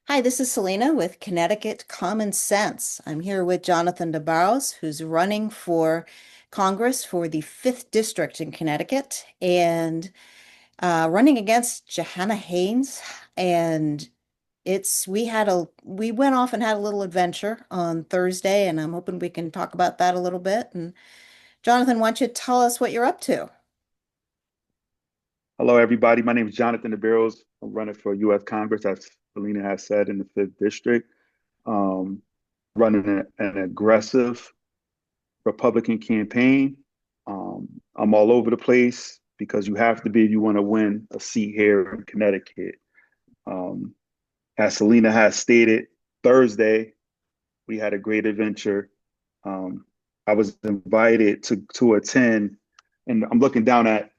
Hi, this is Selena with Connecticut Common Sense. I'm here with Jonathan DeBarros, who's running for Congress for the 5th District in Connecticut and running against Johanna Haynes. And we went off and had a little adventure on Thursday, and I'm hoping we can talk about that a little bit. And Jonathan, why don't you tell us what you're up to? Hello, everybody. My name is Jonathan DeBarros. I'm running for U.S. Congress, as Felina has said, in the 5th District. Um, Running an aggressive Republican campaign. I'm all over the place because you have to be if you want to win a seat here in Connecticut. Um, as Selena has stated, Thursday, we had a great adventure. Um, I was invited to attend, and I'm looking down at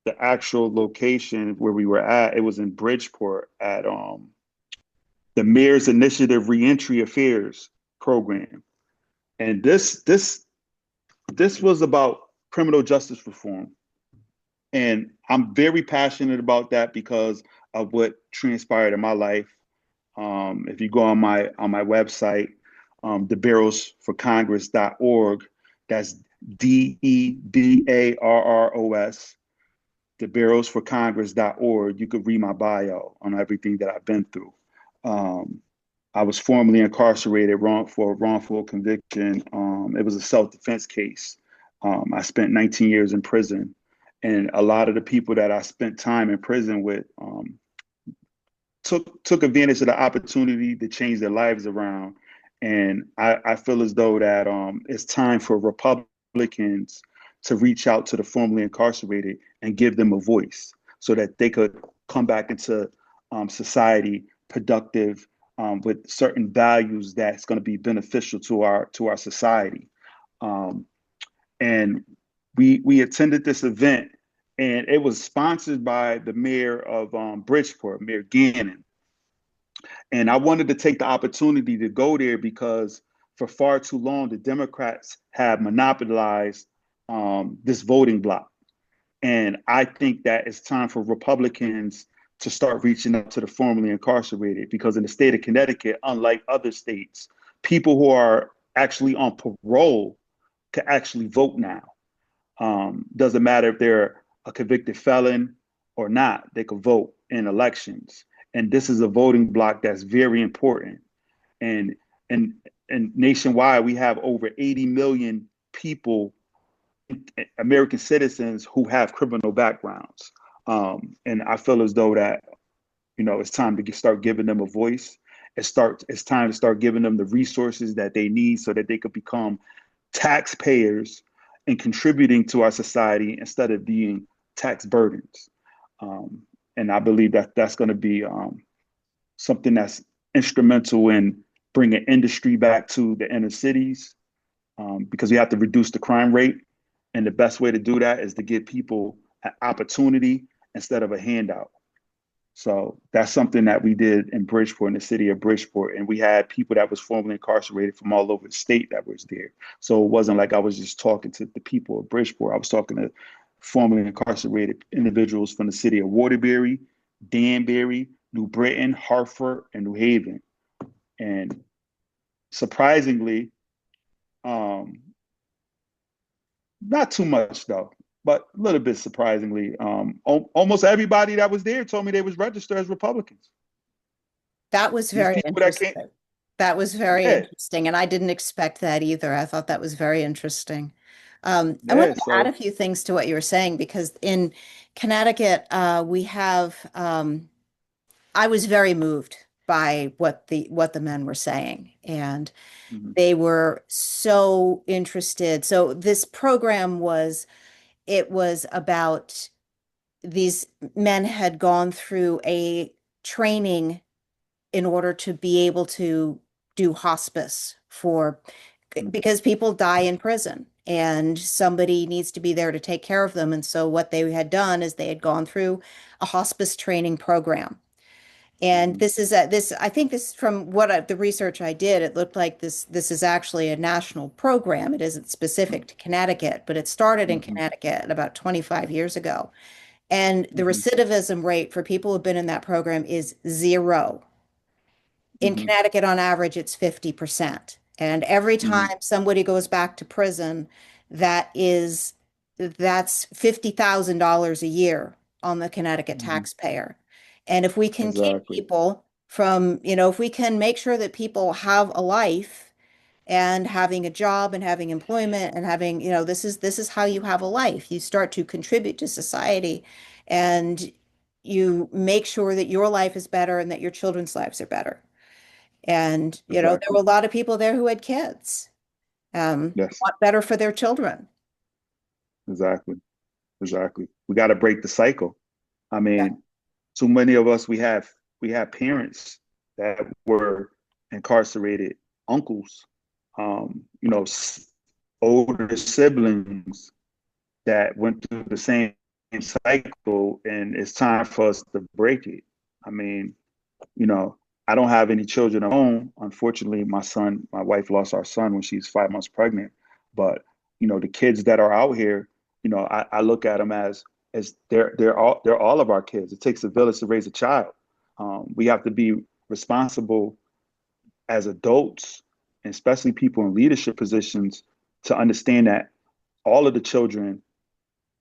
the actual location where we were at. It was in Bridgeport at the Mayor's Initiative Reentry Affairs program, and this was about criminal justice reform, and I'm very passionate about that because of what transpired in my life. If you go on my website, DeBarrosforcongress.org, that's DeBarros thebarrelsforcongress.org, you could read my bio on everything that I've been through. Um, I was formerly incarcerated for wrongful conviction. It was a self-defense case. I spent 19 years in prison, and a lot of the people that I spent time in prison with took advantage of the opportunity to change their lives around. And I feel as though that it's time for Republicans to reach out to the formerly incarcerated and give them a voice so that they could come back into society productive with certain values that's going to be beneficial to our society. Um, and we attended this event, and it was sponsored by the mayor of Bridgeport, Mayor Gannon. And I wanted to take the opportunity to go there because for far too long, the Democrats have monopolized this voting block. And I think that it's time for Republicans to start reaching out to the formerly incarcerated because in the state of Connecticut, unlike other states, people who are actually on parole can actually vote now. Doesn't matter if they're a convicted felon or not, they can vote in elections. And this is a voting block that's very important. And and and nationwide, we have over 80 million people, American citizens, who have criminal backgrounds. And I feel as though that it's time to start giving them a voice. It's time to start giving them the resources that they need so that they could become taxpayers and contributing to our society instead of being tax burdens. Um, and I believe that that's going to be something that's instrumental in bringing industry back to the inner cities because we have to reduce the crime rate. And the best way to do that is to give people an opportunity instead of a handout. So that's something that we did in Bridgeport, in the city of Bridgeport. And we had people that was formerly incarcerated from all over the state that was there. So it wasn't like I was just talking to the people of Bridgeport. I was talking to formerly incarcerated individuals from the city of Waterbury, Danbury, New Britain, Hartford, and New Haven. And surprisingly, um, not too much though, but a little bit surprisingly, almost everybody that was there told me they was registered as Republicans. That was These very people that can't, interesting. That was very yeah, interesting, and I didn't expect that either. I thought that was very interesting. I yeah. wanted to add a So few things to what you were saying because in Connecticut, we have. I was very moved by what the men were saying, and mhm, they were so interested. So this program it was about these men had gone through a training in order to be able to do hospice because people die in prison and somebody needs to be there to take care of them. And so what they had done is they had gone through a hospice training program. And mhm, I think this from the research I did, it looked like this is actually a national program. It isn't specific to Connecticut, but it started in mhm, Connecticut about 25 years ago. And the mhm, recidivism rate for people who've been in that program is zero. In Hmm. Connecticut, on average, it's 50%. And every time Hmm. somebody goes back to prison, that is that's $50,000 a year on the Connecticut Hmm. taxpayer. And if we can keep Exactly. people from, if we can make sure that people have a life and having a job and having employment and having, this is how you have a life. You start to contribute to society and you make sure that your life is better and that your children's lives are better. And, there were Exactly. a lot of people there who had kids, Yes. want better for their children. Exactly. Exactly. We got to break the cycle. I Yeah. mean, too many of us we have parents that were incarcerated, uncles, older siblings that went through the same cycle, and it's time for us to break it. I mean, you know, I don't have any children of my own. Unfortunately, my wife lost our son when she was 5 months pregnant. But the kids that are out here, I look at them as they're all of our kids. It takes a village to raise a child. We have to be responsible as adults, and especially people in leadership positions, to understand that all of the children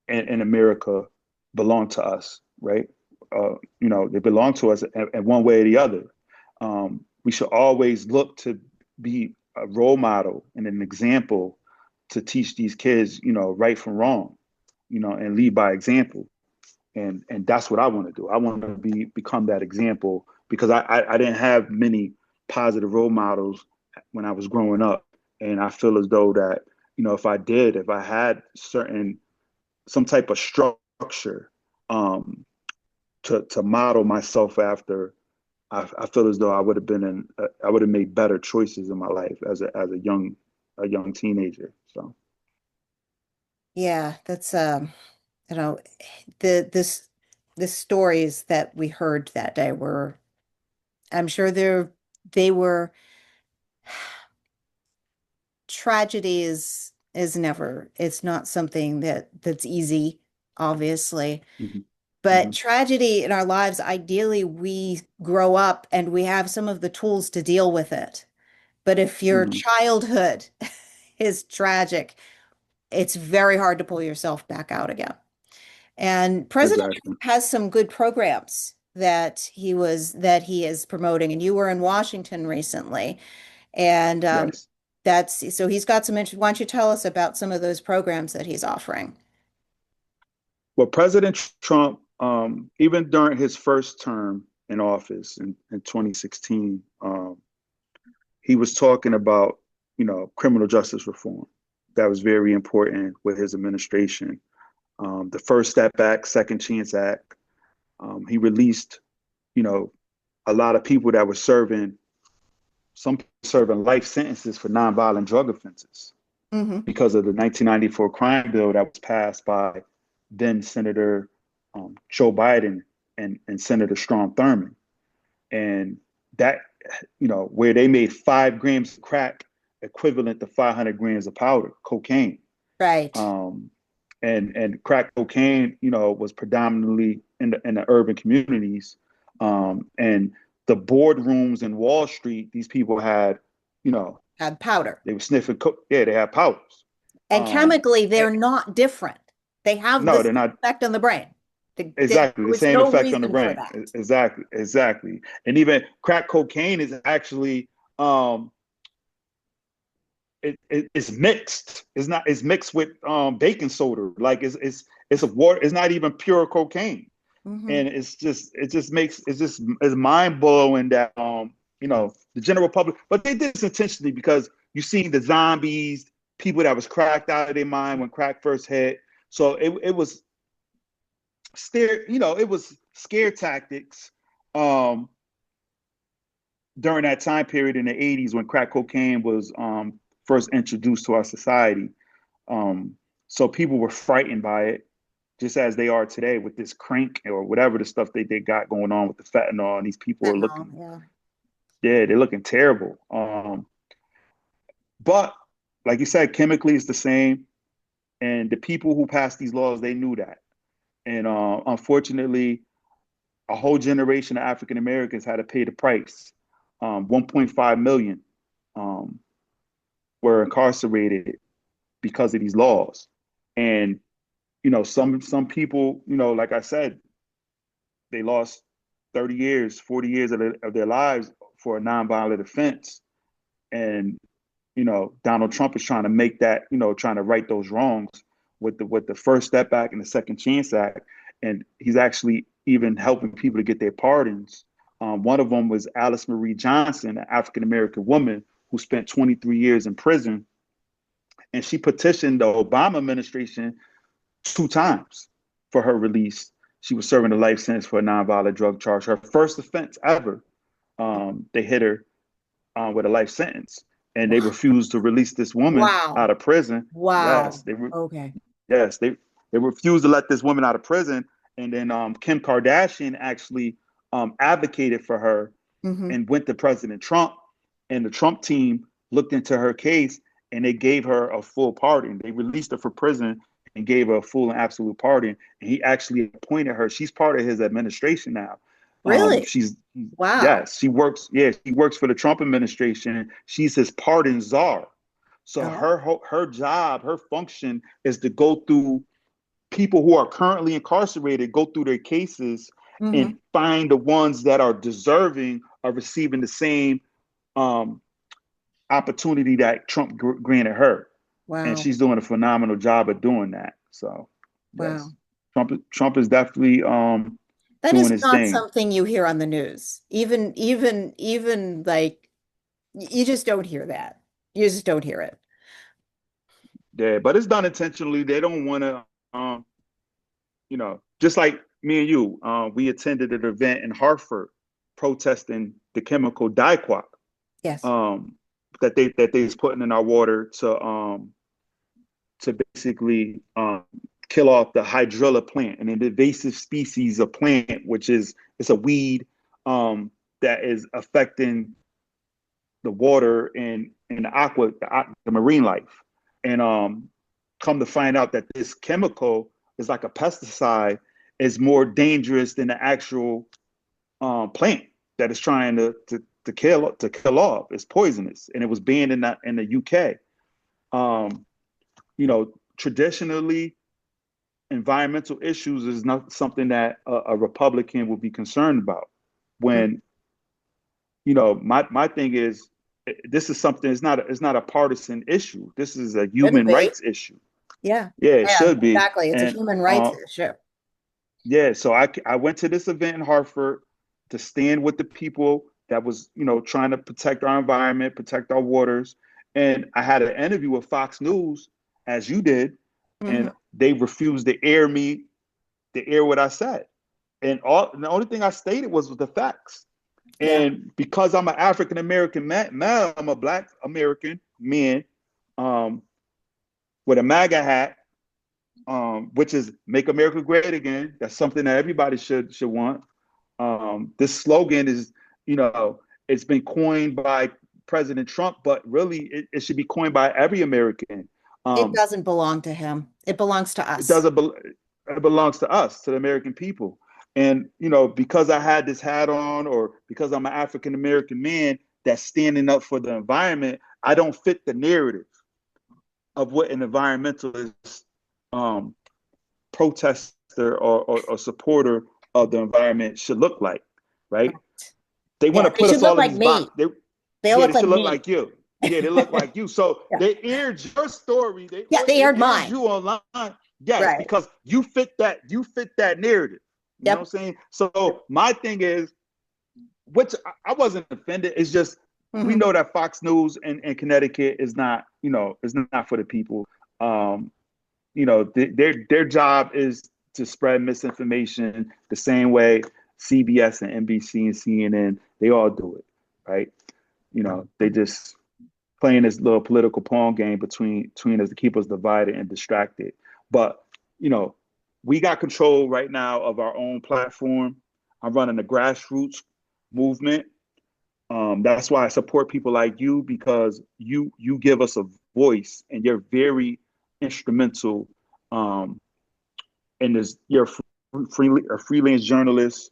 in America belong to us, right? They belong to us in one way or the other. We should always look to be a role model and an example to teach these kids, right from wrong, and lead by example. And that's what I want to do. I want to become that example because I didn't have many positive role models when I was growing up, and I feel as though that if I had some type of structure um, to model myself after, I feel as though I would have made better choices in my life as a young teenager. So Yeah, that's you know, the stories that we heard that day were, I'm sure they were tragedy is never, it's not something that's easy, obviously. mhm, But mhm, tragedy in our lives, ideally, we grow up and we have some of the tools to deal with it. But if your mhm, childhood is tragic, it's very hard to pull yourself back out again. And President exactly. Trump has some good programs that he is promoting. And you were in Washington recently, and Yes. that's so he's got some interest. Why don't you tell us about some of those programs that he's offering? Well, President Trump, even during his first term in office in 2016, he was talking about, criminal justice reform. That was very important with his administration. The First Step Act, Second Chance Act. He released, you know, a lot of people that were some serving life sentences for nonviolent drug offenses Hmm. because of the 1994 crime bill that was passed by then Senator Joe Biden and Senator Strom Thurmond. And that, where they made 5 grams of crack equivalent to 500 grams of powder, cocaine. Right. Um, and crack cocaine, was predominantly in the urban communities. And the boardrooms in Wall Street, these people had, you know, Had powder. they were sniffing coke. Yeah, they had powders. And Um, chemically, and, they're not different. They have the no, they're same not effect on the brain. exactly There the was same no effect on the reason for brain. that. Exactly, exactly. And even crack cocaine is actually um, it's mixed. It's mixed with baking soda. Like it's a water. It's not even pure cocaine. Hmm. And it's mind blowing that the general public, but they did this intentionally because you seen the zombies, people that was cracked out of their mind when crack first hit. So it was scare tactics um, during that time period in the 80s when crack cocaine was first introduced to our society. Um, so people were frightened by it, just as they are today with this crank or whatever the stuff they got going on with the fentanyl. And these people are Fentanyl, looking, yeah. yeah, they're looking terrible. But like you said, chemically it's the same. And the people who passed these laws, they knew that. And unfortunately, a whole generation of African Americans had to pay the price 1.5 million um, were incarcerated because of these laws. And some people, like I said, they lost 30 years, 40 years of their lives for a nonviolent offense. And Donald Trump is trying to make that, trying to right those wrongs with the First Step Act and the Second Chance Act, and he's actually even helping people to get their pardons. One of them was Alice Marie Johnson, an African American woman who spent 23 years in prison, and she petitioned the Obama administration 2 times for her release. She was serving a life sentence for a nonviolent drug charge, her first offense ever. They hit her with a life sentence, and they refused to release this woman out Wow. of prison. Yes, Wow. Okay. yes they refused to let this woman out of prison, and then Kim Kardashian actually advocated for her Hmm. and went to President Trump, and the Trump team looked into her case and they gave her a full pardon. They released her from prison and gave her a full and absolute pardon. And he actually appointed her. She's part of his administration now. Really? She's Wow. Yes, she works. Yeah, she works for the Trump administration. She's his pardon czar. So Oh. her job, her function is to go through people who are currently incarcerated, go through their cases and Hmm. find the ones that are deserving of receiving the same um, opportunity that Trump granted her. And Wow. she's doing a phenomenal job of doing that. So, yes, Wow. Trump is definitely That doing is his not thing. something you hear on the news. Even like you just don't hear that. You just don't hear it. Yeah, but it's done intentionally. They don't want to, just like me and you, we attended an event in Hartford protesting the chemical diquat Yes. um, that they was putting in our water to basically kill off the hydrilla plant, an invasive species of plant, which is it's a weed that is affecting the water and the marine life. And come to find out that this chemical is like a pesticide, is more dangerous than the actual plant that is trying to kill off. It's poisonous, and it was banned in the UK. Um, Traditionally, environmental issues is not something that a Republican would be concerned about. Mm. When my thing is, this is something. It's not a partisan issue. This is a Shouldn't human be. rights issue. Yeah. Yeah, it Yeah, should be. exactly. It's a And human rights issue. yeah, so I went to this event in Hartford to stand with the people that was trying to protect our environment, protect our waters, and I had an interview with Fox News, as you did, Hmm. and they refused to air what I said, and the only thing I stated was the facts. Yeah. And because I'm an African American man, I'm a Black American man um, with a MAGA hat, which is "Make America Great Again." That's something that everybody should want. This slogan is, you know, it's been coined by President Trump, but really it should be coined by every American. It Um, doesn't belong to him. It belongs to it us. doesn't. It belongs to us, to the American people. And because I had this hat on, or because I'm an African American man that's standing up for the environment, I don't fit the narrative of what an environmentalist um, protester or supporter of the environment should look like, right? They want Yeah, to they put should us look all in like these me. boxes. They Yeah, look they like should look me. like you. Yeah, they look like you. So Yeah. they aired your story. Yeah, they They aired aired mine. you online. Yes, Right. because you fit that narrative. You know Yep. what I'm saying? So my thing is, which I wasn't offended. It's just we Hmm. know that Fox News in Connecticut is not for the people. Um, their job is to spread misinformation the same way CBS and NBC and CNN, they all do it, right? They just playing this little political pawn game between us to keep us divided and distracted. But you know, we got control right now of our own platform. I'm running a grassroots movement. That's why I support people like you, because you give us a voice and you're very instrumental um, in this. You're a freelance journalist.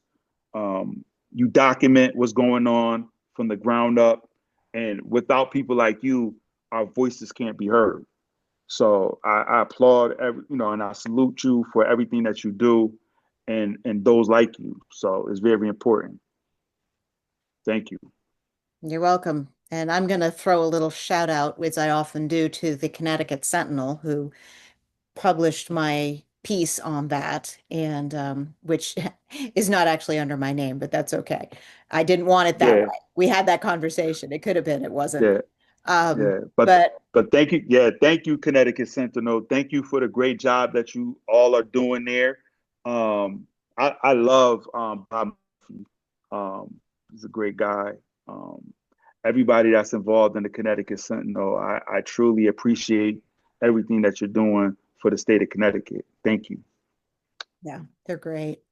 You document what's going on. from the ground up. And without people like you, our voices can't be heard. So I applaud and I salute you for everything that you do, and those like you. So it's very important. Thank you. You're welcome. And I'm going to throw a little shout out, which I often do, to the Connecticut Sentinel, who published my piece on that, and which is not actually under my name, but that's okay. I didn't want it that Yeah, way. We had that conversation. It could have been, it wasn't. yeah, Um, yeah. But but but thank you. Yeah, thank you, Connecticut Sentinel. Thank you for the great job that you all are doing there. I love Bob Murphy. He's a great guy. Um, Everybody that's involved in the Connecticut Sentinel, I truly appreciate everything that you're doing for the state of Connecticut. Thank you. yeah, they're great.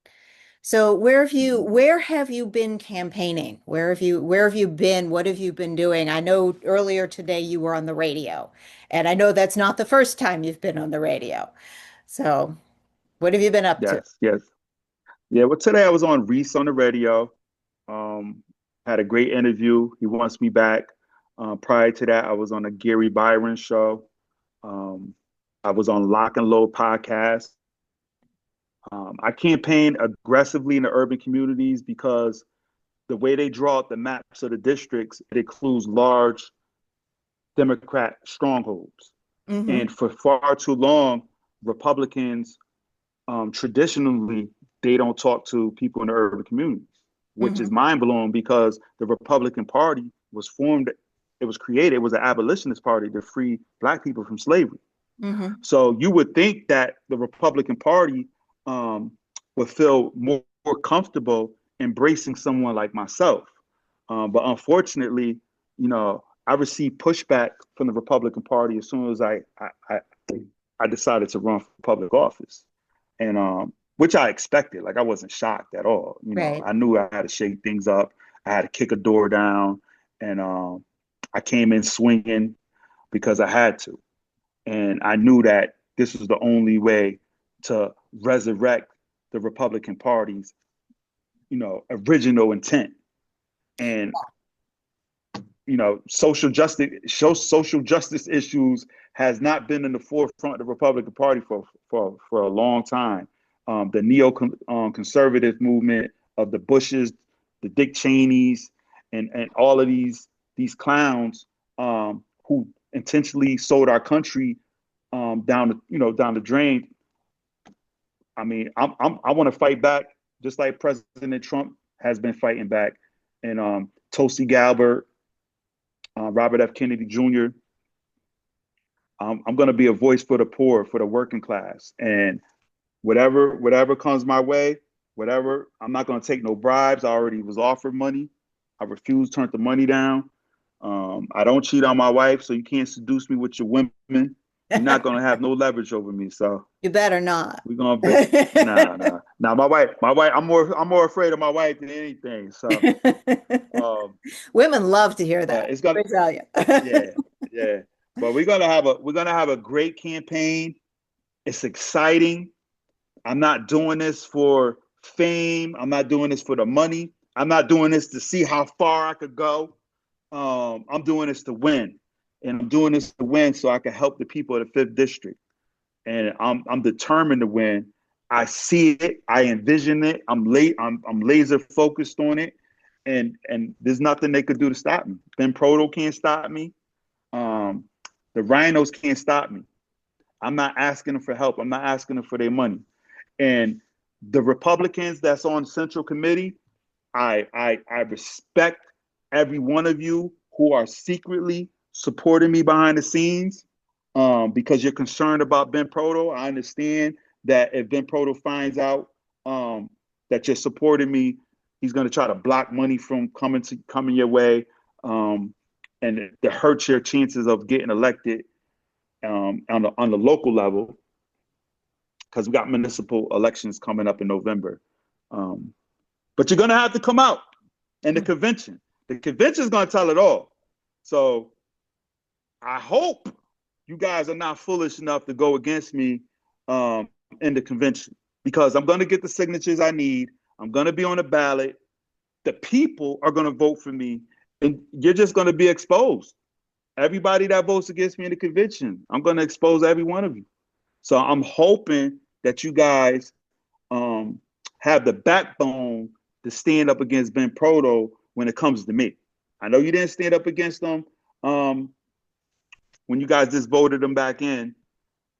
So where have you been campaigning? Where have you been? What have you been doing? I know earlier today you were on the radio, and I know that's not the first time you've been on the radio. So what have you been up to? Yes, yes. Yeah, well, today I was on Reese on the radio. Um, Had a great interview. He wants me back. Prior to that, I was on a Gary Byron show. Um, I was on Lock and Load podcast. I campaign aggressively in the urban communities because the way they draw up the maps of the districts, it includes large Democrat strongholds. Mm-hmm. And for far too long, Republicans traditionally they don't talk to people in the urban communities, which is Mm-hmm. mind blowing because the Republican Party was formed, it was created, it was an abolitionist party to free Black people from slavery. Mm-hmm. So you would think that the Republican Party um, would feel more comfortable embracing someone like myself. But unfortunately, I received pushback from the Republican Party as soon as I decided to run for public office, and which I expected. Like I wasn't shocked at all. Right. I knew I had to shake things up. I had to kick a door down, and I came in swinging because I had to. And I knew that this was the only way to resurrect the Republican Party's, original intent. And social justice issues has not been in the forefront of the Republican Party for a long time. The neo conservative movement of the Bushes, the Dick Cheneys, and all of these clowns who intentionally sold our country down the drain. I mean, I want to fight back just like President Trump has been fighting back, and Tulsi Gabbard, Robert F. Kennedy Jr. I'm going to be a voice for the poor, for the working class, and whatever comes my way, whatever. I'm not going to take no bribes. I already was offered money. I refuse to turn the money down. I don't cheat on my wife, so you can't seduce me with your women. You're not going to have no leverage over me. So You better not. we're gonna be nah. My wife. I'm more afraid of my wife than anything. So, um, Women love to hear but that. it's gonna, Let me tell you. yeah, yeah. But we're gonna have a great campaign. It's exciting. I'm not doing this for fame. I'm not doing this for the money. I'm not doing this to see how far I could go. I'm doing this to win, and I'm doing this to win so I can help the people of the fifth district. And I'm determined to win. I see it. I envision it. I'm laser focused on it, and there's nothing they could do to stop me. Ben Proto can't stop me. Um, the Rhinos can't stop me. I'm not asking them for help. I'm not asking them for their money. And the Republicans that's on Central Committee, I respect every one of you who are secretly supporting me behind the scenes because you're concerned about Ben Proto. I understand that if Ben Proto finds out that you're supporting me, he's going to try to block money from coming your way, and to hurt your chances of getting elected on the local level because we got municipal elections coming up in November. Um, but you're going to have to come out in the convention. The convention is going to tell it all. So I hope you guys are not foolish enough to go against me in the convention because I'm going to get the signatures I need. I'm going to be on the ballot. The people are going to vote for me. and you're just going to be exposed. Everybody that votes against me in the convention, I'm going to expose every one of you. So I'm hoping that you guys um, have the backbone to stand up against Ben Proto when it comes to me. I know you didn't stand up against them um, when you guys just voted him back in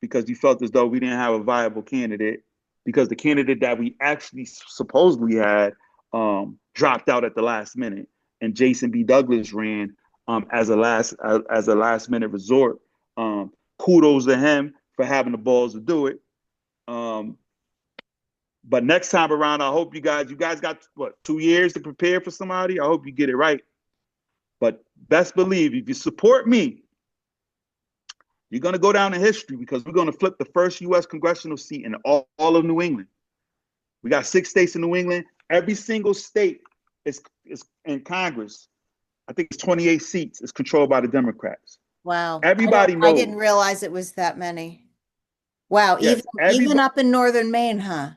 because you felt as though we didn't have a viable candidate because the candidate that we actually supposedly had dropped out at the last minute, and Jason B. Douglas ran as a last minute resort. Kudos to him for having the balls to do it. Um, but next time around, I hope you guys got what 2 years to prepare for somebody. I hope you get it right. But best believe if you support me, you're going to go down in history because we're going to flip the first U.S. congressional seat in all of New England. We got 6 states in New England. Every single state is in Congress. I think it's 28 seats. Is controlled by the Democrats. Wow. Everybody I didn't knows. realize it was that many. Wow, Yes, even everybody. up in northern Maine, huh?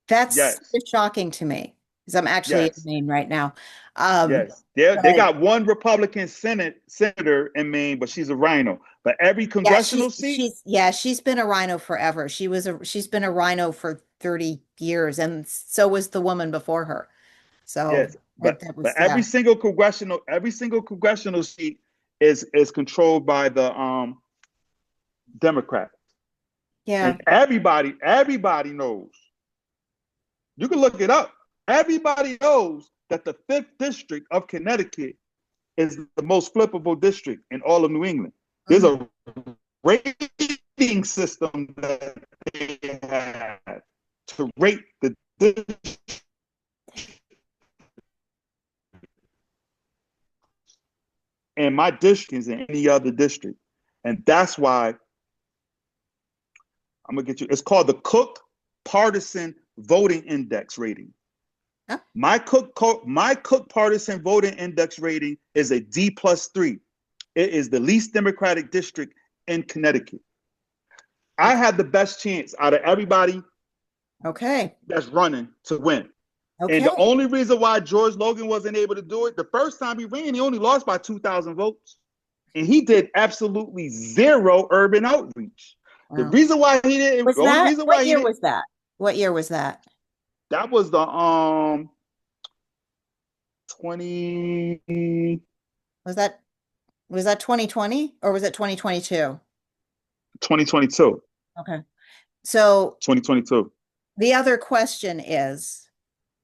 That's Yes, shocking to me because I'm actually in yes, Maine right now. Um, yes. They but got one Republican senator in Maine, but she's a rhino. But every yeah, congressional seat, she's been a rhino forever. She's been a rhino for 30 years, and so was the woman before her. So yes. that But was yeah. every single congressional seat is controlled by the Democrat. Yeah. And everybody knows. You can look it up. Everybody knows that the 5th district of Connecticut is the most flippable district in all of New England. There's Mhm. a rating system that they have to rate the district, and my district is in any other district. And that's why I'm gonna get you. It's called the Cook Partisan Voting Index rating. Huh? My Cook Partisan Voting Index rating is a D+3. It is the least Democratic district in Connecticut. I Okay. had the best chance out of everybody Okay. that's running to win. And the Okay. only reason why George Logan wasn't able to do it, the first time he ran, he only lost by 2,000 votes. And he did absolutely zero urban outreach. The Wow. reason why he didn't, Was the only that reason what why he year didn't, was that? What year was that? that was the 20 Was that was that 2020 or was it 2022? 2022. Okay. So 2022. the other question is,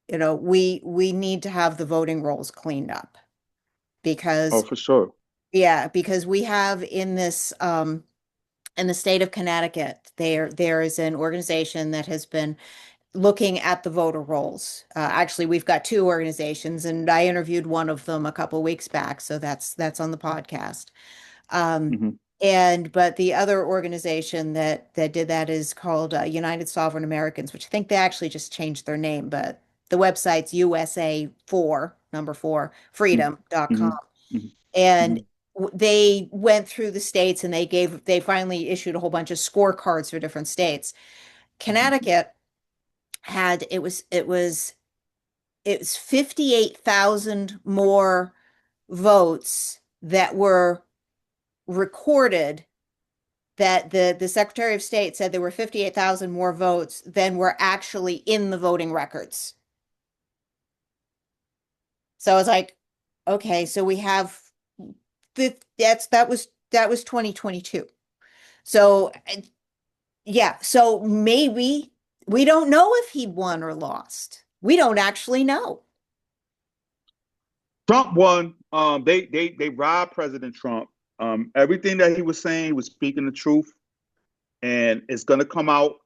we need to have the voting rolls cleaned up Oh, because for sure. yeah, because we have in the state of Connecticut, there is an organization that has been looking at the voter rolls. Actually, we've got two organizations, and I interviewed one of them a couple weeks back, so that's on the podcast. Um, Hmm. but the other organization that did that is called United Sovereign Americans, which I think they actually just changed their name, but the website's USA 4, number 4, Hmm. freedom.com. Hmm. And Hmm. they went through the states and they finally issued a whole bunch of scorecards for different states. Connecticut had it was 58,000 more votes that were recorded, that the Secretary of State said there were 58,000 more votes than were actually in the voting records. So I was like, okay, so we have that was 2022. So yeah, so maybe we don't know if he won or lost. We don't actually know. Trump won. They robbed President Trump. Everything that he was saying, he was speaking the truth, and it's gonna come out.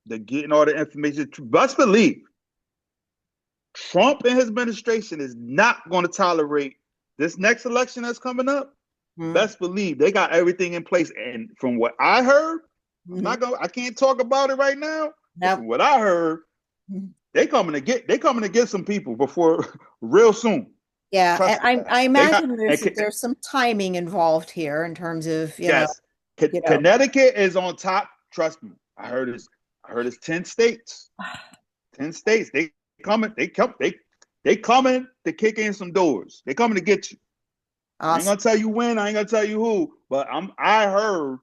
They're getting all the information. Best believe Trump and his administration is not going to tolerate this next election that's coming up. Mm-hmm. Best believe they got everything in place. And from what I heard, Mm-hmm. I can't talk about it right now. But Nope. from what I heard, they coming to get some people before real soon. Yeah, and Trust that. I They got imagine and there's some timing involved here in terms of, yes, you know. Connecticut is on top. Trust me. I heard it's 10 states. 10 states. They coming, they come, they coming to kick in some doors. They coming to get you. I ain't Awesome. gonna tell you when, I ain't gonna tell you who, but I heard,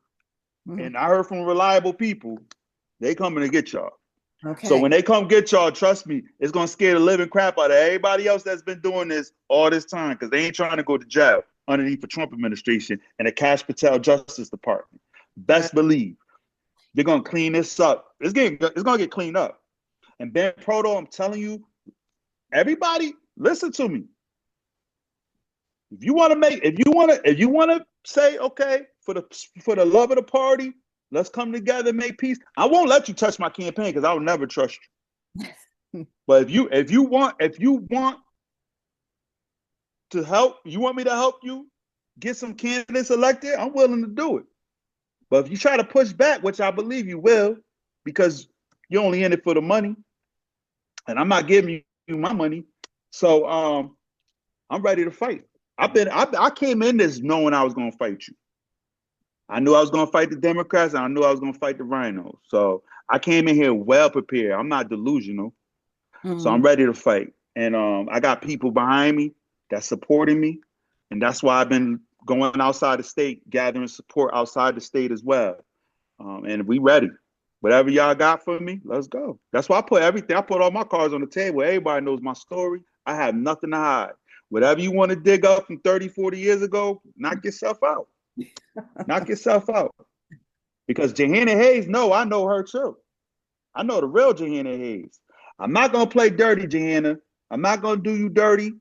Mhm. and I heard from reliable people, they coming to get y'all. So Okay. when they come get y'all, trust me, it's gonna scare the living crap out of everybody else that's been doing this all this time because they ain't trying to go to jail underneath the Trump administration and the Cash Patel Justice Department. Uh, Best believe they're gonna clean this up. It's gonna get cleaned up. And Ben Proto, I'm telling you, everybody, listen to me. If you want to say, okay, for the love of the party, let's come together and make peace. I won't let you touch my campaign because I will never trust you. But if you want to help, you want me to help you get some candidates elected, I'm willing to do it. But if you try to push back, which I believe you will, because you're only in it for the money, and I'm not giving you my money, so I'm ready to fight. I came in this knowing I was going to fight you. I knew I was going to fight the Democrats, and I knew I was going to fight the Rhinos. So I came in here well prepared. I'm not delusional, so mm, I'm ready to fight. And I got people behind me that's supporting me, and that's why I've been going outside the state, gathering support outside the state as well. And we ready. Whatever y'all got for me, let's go. That's why I put everything. I put all my cards on the table. Everybody knows my story. I have nothing to hide. Whatever you want to dig up from 30, 40 years ago, knock yourself out. Knock yourself out. Because Johanna Hayes, no, I know her too. I know the real Johanna Hayes. I'm not gonna play dirty, Johanna. I'm not gonna do you dirty.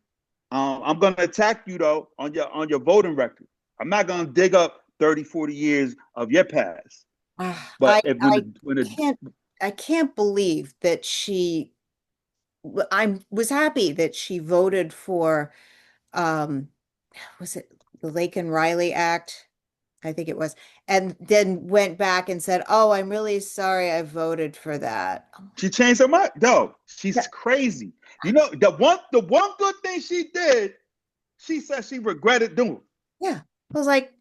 I'm gonna attack you though on your voting record. I'm not gonna dig up 30, 40 years of your past. But if I when the can't I can't believe that I was happy that she voted for um was it the Lake and Riley Act? I think it was, and then went back and said, "Oh, I'm really sorry I voted for that." she changed her mind, no, she's Yeah, crazy. You know the one good thing she did, she said she regretted doing yeah. I was like,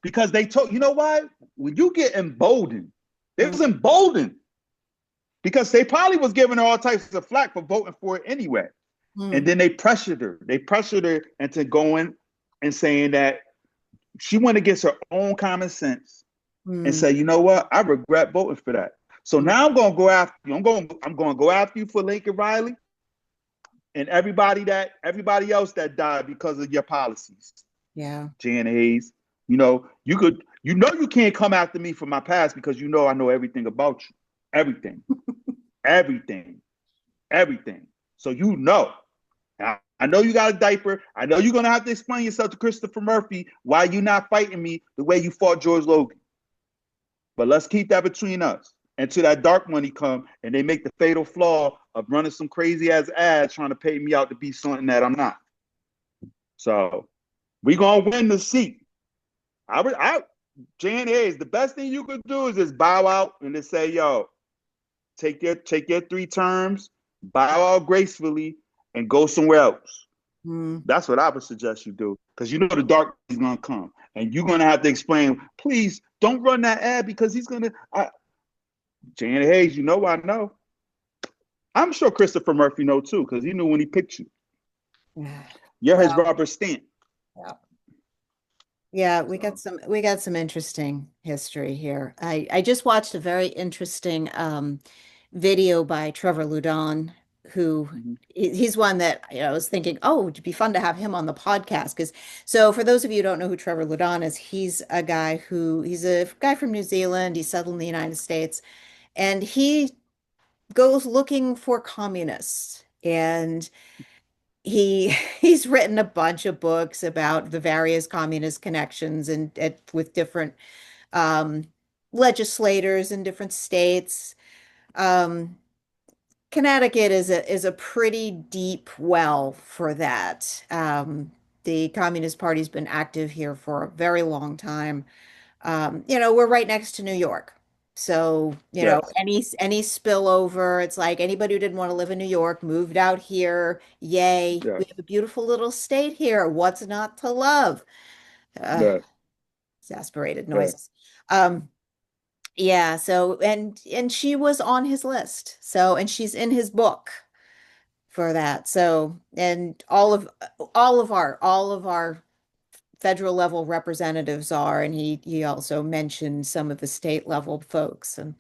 because they told you know why when you get emboldened, they mm, was emboldened because they probably was giving her all types of flack for voting for it anyway. And mm, then they pressured her. They pressured her into going and saying that she went against her own common sense and mm, say, you know what, I regret voting for that. So mm, now I'm going to go after you. I'm going to go after you for Lincoln Riley and everybody else that died because of your policies. yeah. Jan Hayes, you can't come after me for my past because you know I know everything about you, everything, everything, everything. So you know. I know you got a diaper. I know you're gonna have to explain yourself to Christopher Murphy why you're not fighting me the way you fought George Logan. But let's keep that between us until that dark money come and they make the fatal flaw of running some crazy ass ads trying to pay me out to be something that I'm not. So we gonna win the seat. I Jan Hayes, the best thing you could do is just bow out and just say, yo, take your 3 terms, bow out gracefully, and go somewhere else. Mm, That's what I would suggest you do because you know the dark is gonna come, and you're gonna have to explain. Please don't run that ad because he's gonna. Jan Hayes, you know I know. I'm sure Christopher Murphy know too because he knew when he picked you. yeah. You're his Well, rubber stamp. yeah. Yeah, So we got some interesting history here. I just watched a very interesting video by Trevor Loudon, who mhm. he's one that I was thinking, oh, it'd be fun to have him on the podcast. Because so for those of you who don't know who Trevor Loudon is, he's a guy from New Zealand. He settled in the United States, and he goes looking for communists. And he's written a bunch of books about the various communist connections and with different um, legislators in different states. Um, Connecticut is a pretty deep well for that. The Communist Party's been active here for a very long time. We're right next to New York. So, Yes, any spillover, it's like anybody who didn't want to live in New York moved out here. Yay. We yes, have a beautiful little state here. What's not to love? Uh, yes, exasperated yes. noises. Um, yeah, so and she was on his list. So, and she's in his book for that. So, and all of our federal level representatives are, and he also mentioned some of the state level folks. And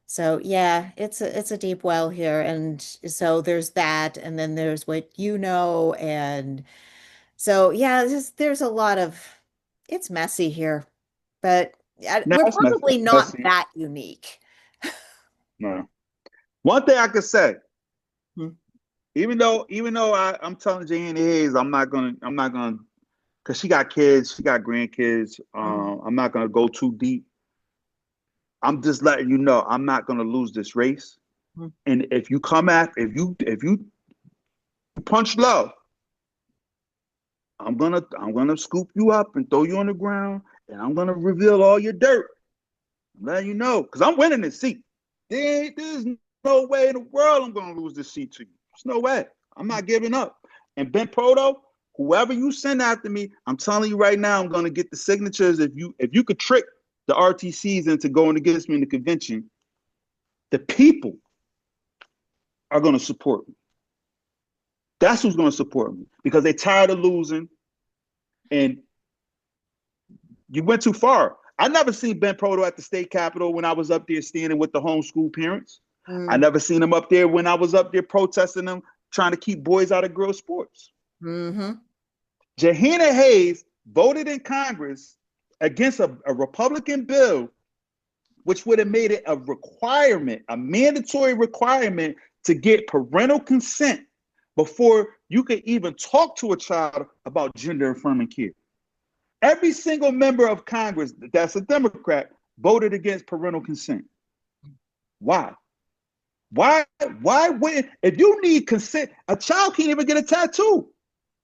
so yeah, it's a deep well here. And so there's that, and then there's what you know, and so yeah, there's a lot of it's messy here, but No, we're it's messy. probably not Messy. that unique. No. One thing I could say, Hmm. even though I'm telling Jane Hayes, I'm not gonna, because she got kids, she got grandkids. Mhm. I'm not gonna go too deep. I'm just letting you know I'm not gonna lose this race. And if you come at, if you punch low, I'm gonna scoop you up and throw you on the ground, and I'm gonna reveal all your dirt. I'm letting you know, because I'm winning this seat. There's no way in the world I'm gonna lose this seat to you. There's no way. I'm not giving up. And Ben Proto, whoever you send after me, I'm telling you right now, I'm gonna get the signatures. If you could trick the RTCs into going against me in the convention, the people are gonna support me. That's who's gonna support me because they're tired of losing. And you went too far. I never seen Ben Proto at the state capitol when I was up there standing with the homeschool parents. I Mm. never seen him up there when I was up there protesting them, trying to keep boys out of girls' sports. Mm-hmm. Jahina Hayes voted in Congress against a Republican bill, which would have made it a requirement, a mandatory requirement to get parental consent before you could even talk to a child about gender affirming care. Every single member of Congress that's a Democrat voted against parental consent. Why? Why? Why wouldn't, if you need consent, a child can't even get a tattoo.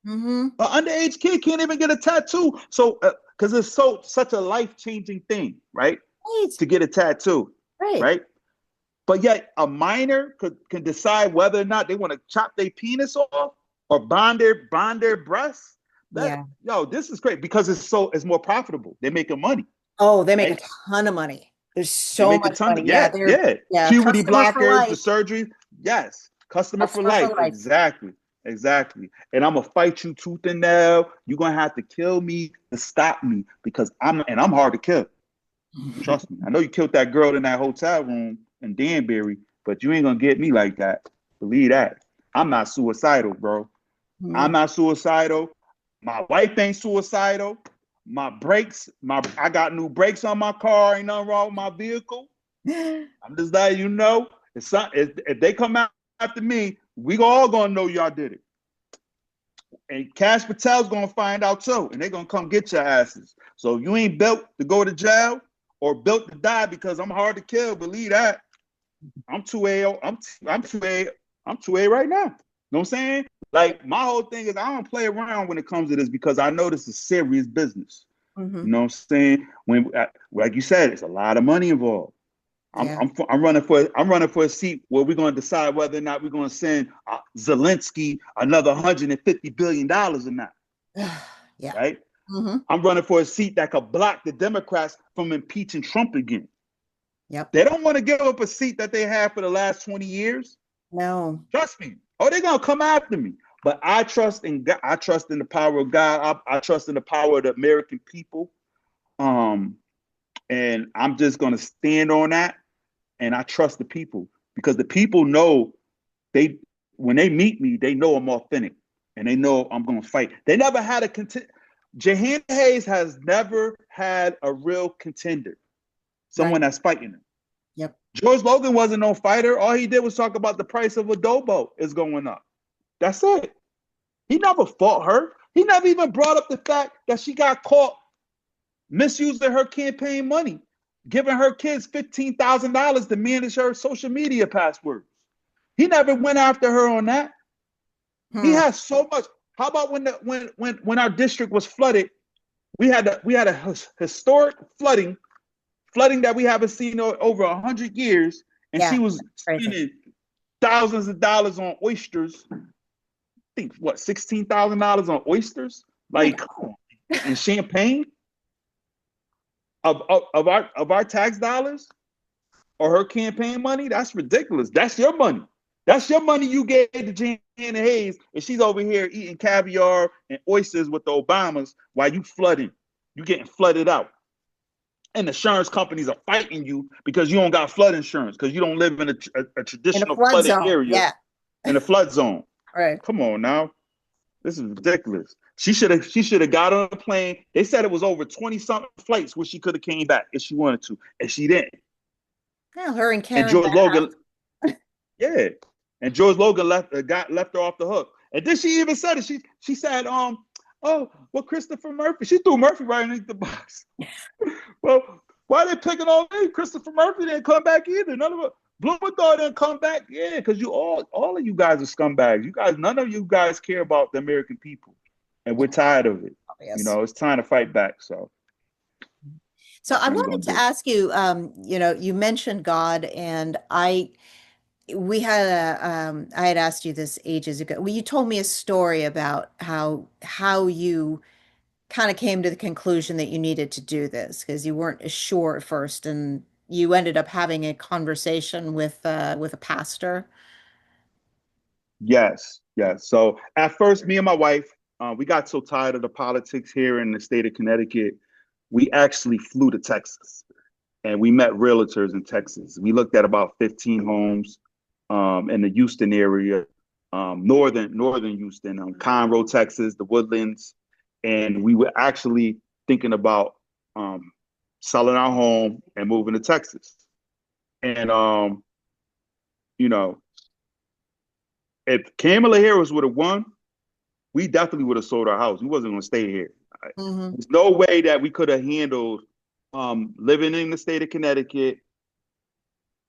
Mm-hmm. An underage kid can't even get a tattoo. So, because it's such a life changing thing, right? Right. To get a tattoo, Right. right? But yet, a minor can decide whether or not they want to chop their penis off or bond their breasts. That Yeah. yo, this is great because it's more profitable. They're making money, Oh, they make a right? ton of money. There's They so make a much ton money. of, Yeah, yeah, they're yeah. yeah, Puberty customer for blockers, the life. surgery, yes. Customer for Customer for life, life. exactly, exactly. And I'm gonna fight you tooth and nail. You're gonna have to kill me to stop me because I'm hard to kill. Trust me. I know you killed that girl in that hotel room in Danbury, but you ain't gonna get me like that. Believe that. I'm not suicidal, bro. I'm Mm. not suicidal. My wife ain't suicidal. My brakes, I got new brakes on my car. Ain't nothing wrong with my vehicle. I'm just letting you know. If they come out after me, we all gonna know y'all did it. And Cash Patel's gonna find out too, and they're gonna come get your asses. So if you ain't built to go to jail or built to die because I'm hard to kill, believe that. I'm 2A, I'm 2A, I'm 2A right now. You know what I'm saying? Like my whole thing is I don't play around when it comes to this because I know this is serious business. You Hmm. know what I'm saying? When like you said, it's a lot of money involved. I'm, Yeah. I'm I'm running for a seat where we're going to decide whether or not we're going to send Zelensky another $150 billion or not. Yeah. Right? Hmm. I'm running for a seat that could block the Democrats from impeaching Trump again. Yep. They don't want to give up a seat that they had for the last 20 years. No. Trust me. Oh, they're gonna come after me. But I trust in God. I trust in the power of God. I trust in the power of the American people. Um, and I'm just gonna stand on that. And I trust the people because the people know they when they meet me, they know I'm authentic and they know I'm gonna fight. They never had a contend. Jahan Hayes has never had a real contender, Right. someone that's fighting him. Yep. George Logan wasn't no fighter. All he did was talk about the price of adobo is going up. That's it. He never fought her. He never even brought up the fact that she got caught misusing her campaign money, giving her kids $15,000 to manage her social media passwords. He never went after her on that. He Hmm. has so much. How about when our district was flooded? We had a historic flooding that we haven't seen over 100 years, and Yeah. she was Crazy. spending thousands of dollars on oysters. I think what $16,000 on oysters, Oh my like and champagne of our tax dollars or her campaign money. That's ridiculous. That's your money. That's your money you gave to Janet Hayes, and she's over here eating caviar and oysters with the Obamas while you flooding. You getting flooded out. And the insurance companies are fighting you because you don't got flood insurance because you don't live in a In a traditional flood flooded zone. area Yeah. in a flood zone. Right. Come on now. This is ridiculous. She should have got on a plane. They said it was over 20 something flights where she could have came back if she wanted to, and she didn't. Well, her and And Karen George Bass. Logan, yeah, and George Logan left her off the hook. And then she even said it. She said, oh, well, Christopher Murphy. She threw Murphy right underneath the bus. Well, why they picking on me? Christopher Murphy didn't come back either. None of it. Blumenthal didn't come back. Yeah, because you all of you guys are scumbags. You guys, none of you guys care about the American people, and we're tired of it. Obvious. It's time to fight back. So So that's I what we're wanted gonna to do. ask you, you mentioned God, and I had asked you this ages ago. Well, you told me a story about how you kind of came to the conclusion that you needed to do this because you weren't as sure at first, and you ended up having a conversation with a pastor. Yes, yes. So at first, me and my wife, we got so tired of the politics here in the state of Connecticut, we actually flew to Texas and we met realtors in Texas. We looked at about 15 homes in the Houston area, northern Houston, Conroe, Texas, the Woodlands, and we were actually thinking about um, selling our home and moving to Texas. And you know, if Kamala Harris would have won, we definitely would have sold our house. We wasn't going to stay here. Hmm. There's no way that we could have handled living in the state of Connecticut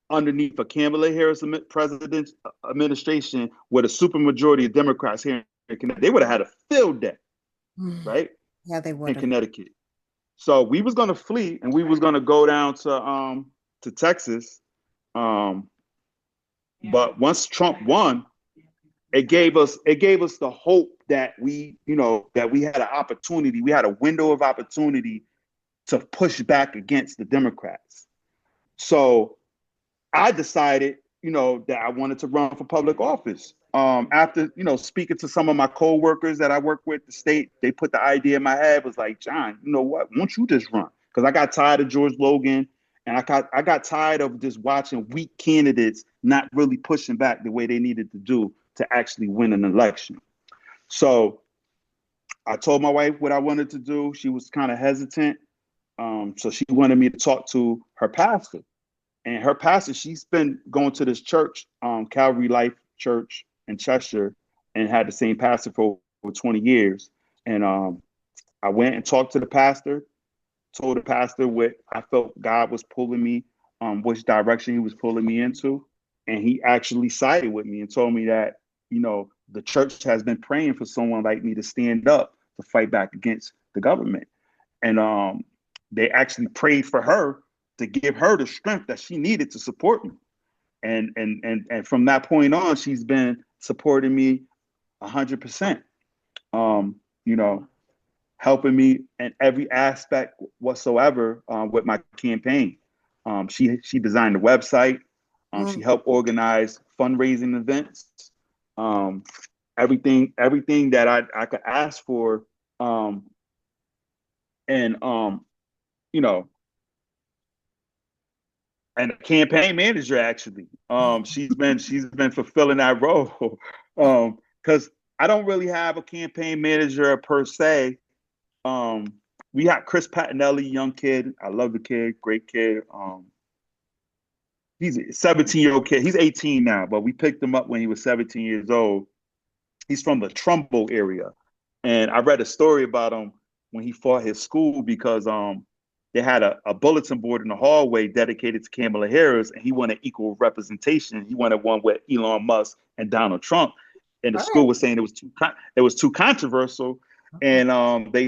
underneath a Kamala Harris president administration with a supermajority of Democrats here in Connecticut. They would have had a field day, right, Yeah, they would in have. Connecticut. So we was going to flee and we was going to go down to Texas. Um, but once Trump won, it gave us the hope that we had an opportunity, we had a window of opportunity to push back against the Democrats. So I decided, that I wanted to run for public office. After, speaking to some of my coworkers that I work with, the state, they put the idea in my head, was like, John, you know what? Why don't you just run? Because I got tired of George Logan, and I got tired of just watching weak candidates not really pushing back the way they needed to do to actually win an election. So I told my wife what I wanted to do. She was kind of hesitant. So she wanted me to talk to her pastor. And her pastor, she's been going to this church, Calvary Life Church in Cheshire, and had the same pastor for over 20 years. And I went and talked to the pastor, told the pastor what I felt God was pulling me, which direction he was pulling me into. And he actually sided with me and told me that, the church has been praying for someone like me to stand up to fight back against the government. And they actually prayed for her to give her the strength that she needed to support me. And from that point on, she's been supporting me 100%. You know, helping me in every aspect whatsoever with my campaign. She designed the website. She Mm. helped organize fundraising events. Um, everything that I could ask for, and you know, and a campaign manager actually. She's been fulfilling that role. Because I don't really have a campaign manager per se. Um, we got Chris Patinelli, young kid. I love the kid, great kid. He's a 17-year-old kid. He's 18 now, but we picked him up when he was 17 years old. He's from the Trumbull area, and I read a story about him when he fought his school because they had a bulletin board in the hallway dedicated to Kamala Harris, and he wanted equal representation. He wanted one with Elon Musk and Donald Trump, and the All right. school was saying it was too controversial, and but he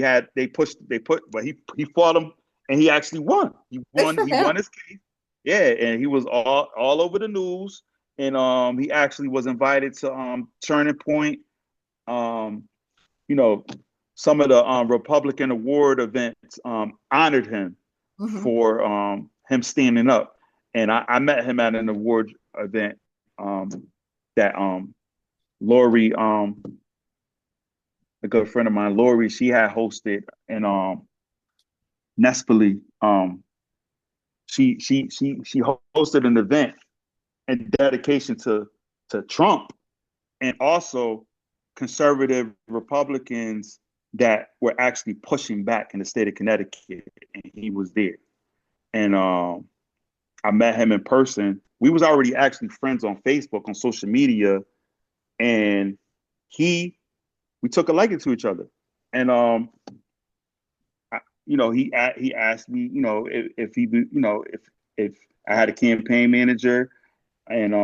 fought him, and he actually won. He Good won. for He won him. his case. Yeah, and he was all over the news, and he actually was invited to Turning Point, um, you know, some of the Republican award events honored him Hmm. for him standing up. And I met him at an award event. Um, that Lori, a good friend of mine, Lori, she had hosted in Nespoli. She hosted an event in dedication to Trump and also conservative Republicans that were actually pushing back in the state of Connecticut, and he was there. And I met him in person. We was already actually friends on Facebook, on social media, and he we took a liking to each other. And he asked me, if he, if I had a campaign manager, and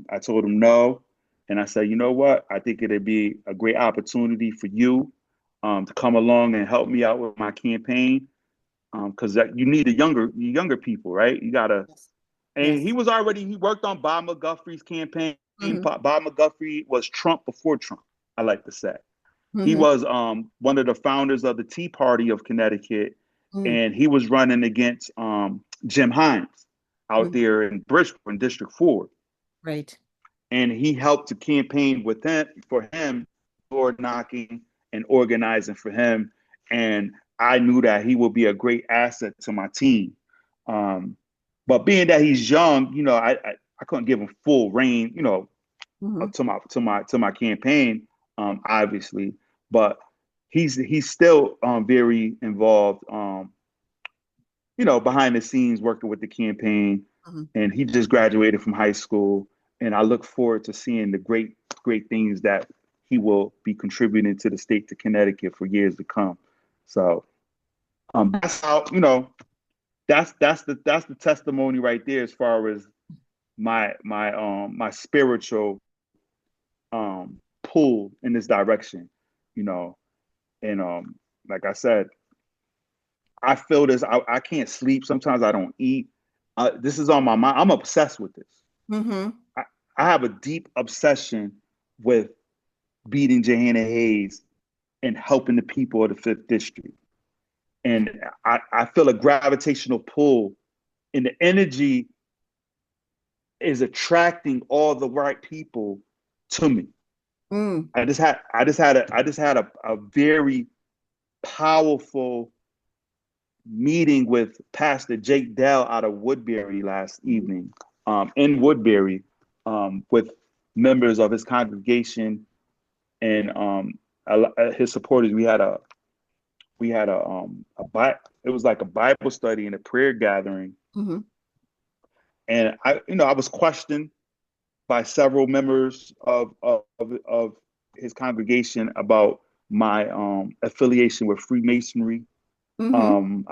I told him no, and I said, you know what, I think it'd be a great opportunity for you to come along and help me out with my campaign, because you need younger people, right? You gotta. Yes. And Yes. he worked on Bob McGuffrey's campaign. Hmm. Bob McGuffrey was Trump before Trump, I like to say. He Hmm. was one of the founders of the Tea Party of Connecticut, Hmm. and he was running against Jim Hines out Hmm. there in Bridgeport in District 4. Right. And he helped to campaign with him for him, door knocking and organizing for him. And I knew that he would be a great asset to my team. Um, but being that he's young, I couldn't give him full reign, Hmm. to my campaign, obviously. But he's still very involved, behind the scenes working with the campaign. Hmm. And he just graduated from high school, and I look forward to seeing the great things that he will be contributing to the state to Connecticut for years to come. So that's how that's the testimony right there as far as my spiritual pull in this direction, you know. And like I said, I feel this. I can't sleep. Sometimes I don't eat. This is on my mind. I'm obsessed with this. Hmm. I, I have a deep obsession with beating Johanna Hayes and helping the people of the Fifth District. And I feel a gravitational pull, and the energy is attracting all the right people to me. Mm. I just had a very powerful meeting with Pastor Jake Dell out of Woodbury last evening, in Woodbury, with members of his congregation and his supporters. We had a it was like a Bible study and a prayer gathering, Hmm. and I was questioned by several members of his congregation about my affiliation with Freemasonry. Hmm.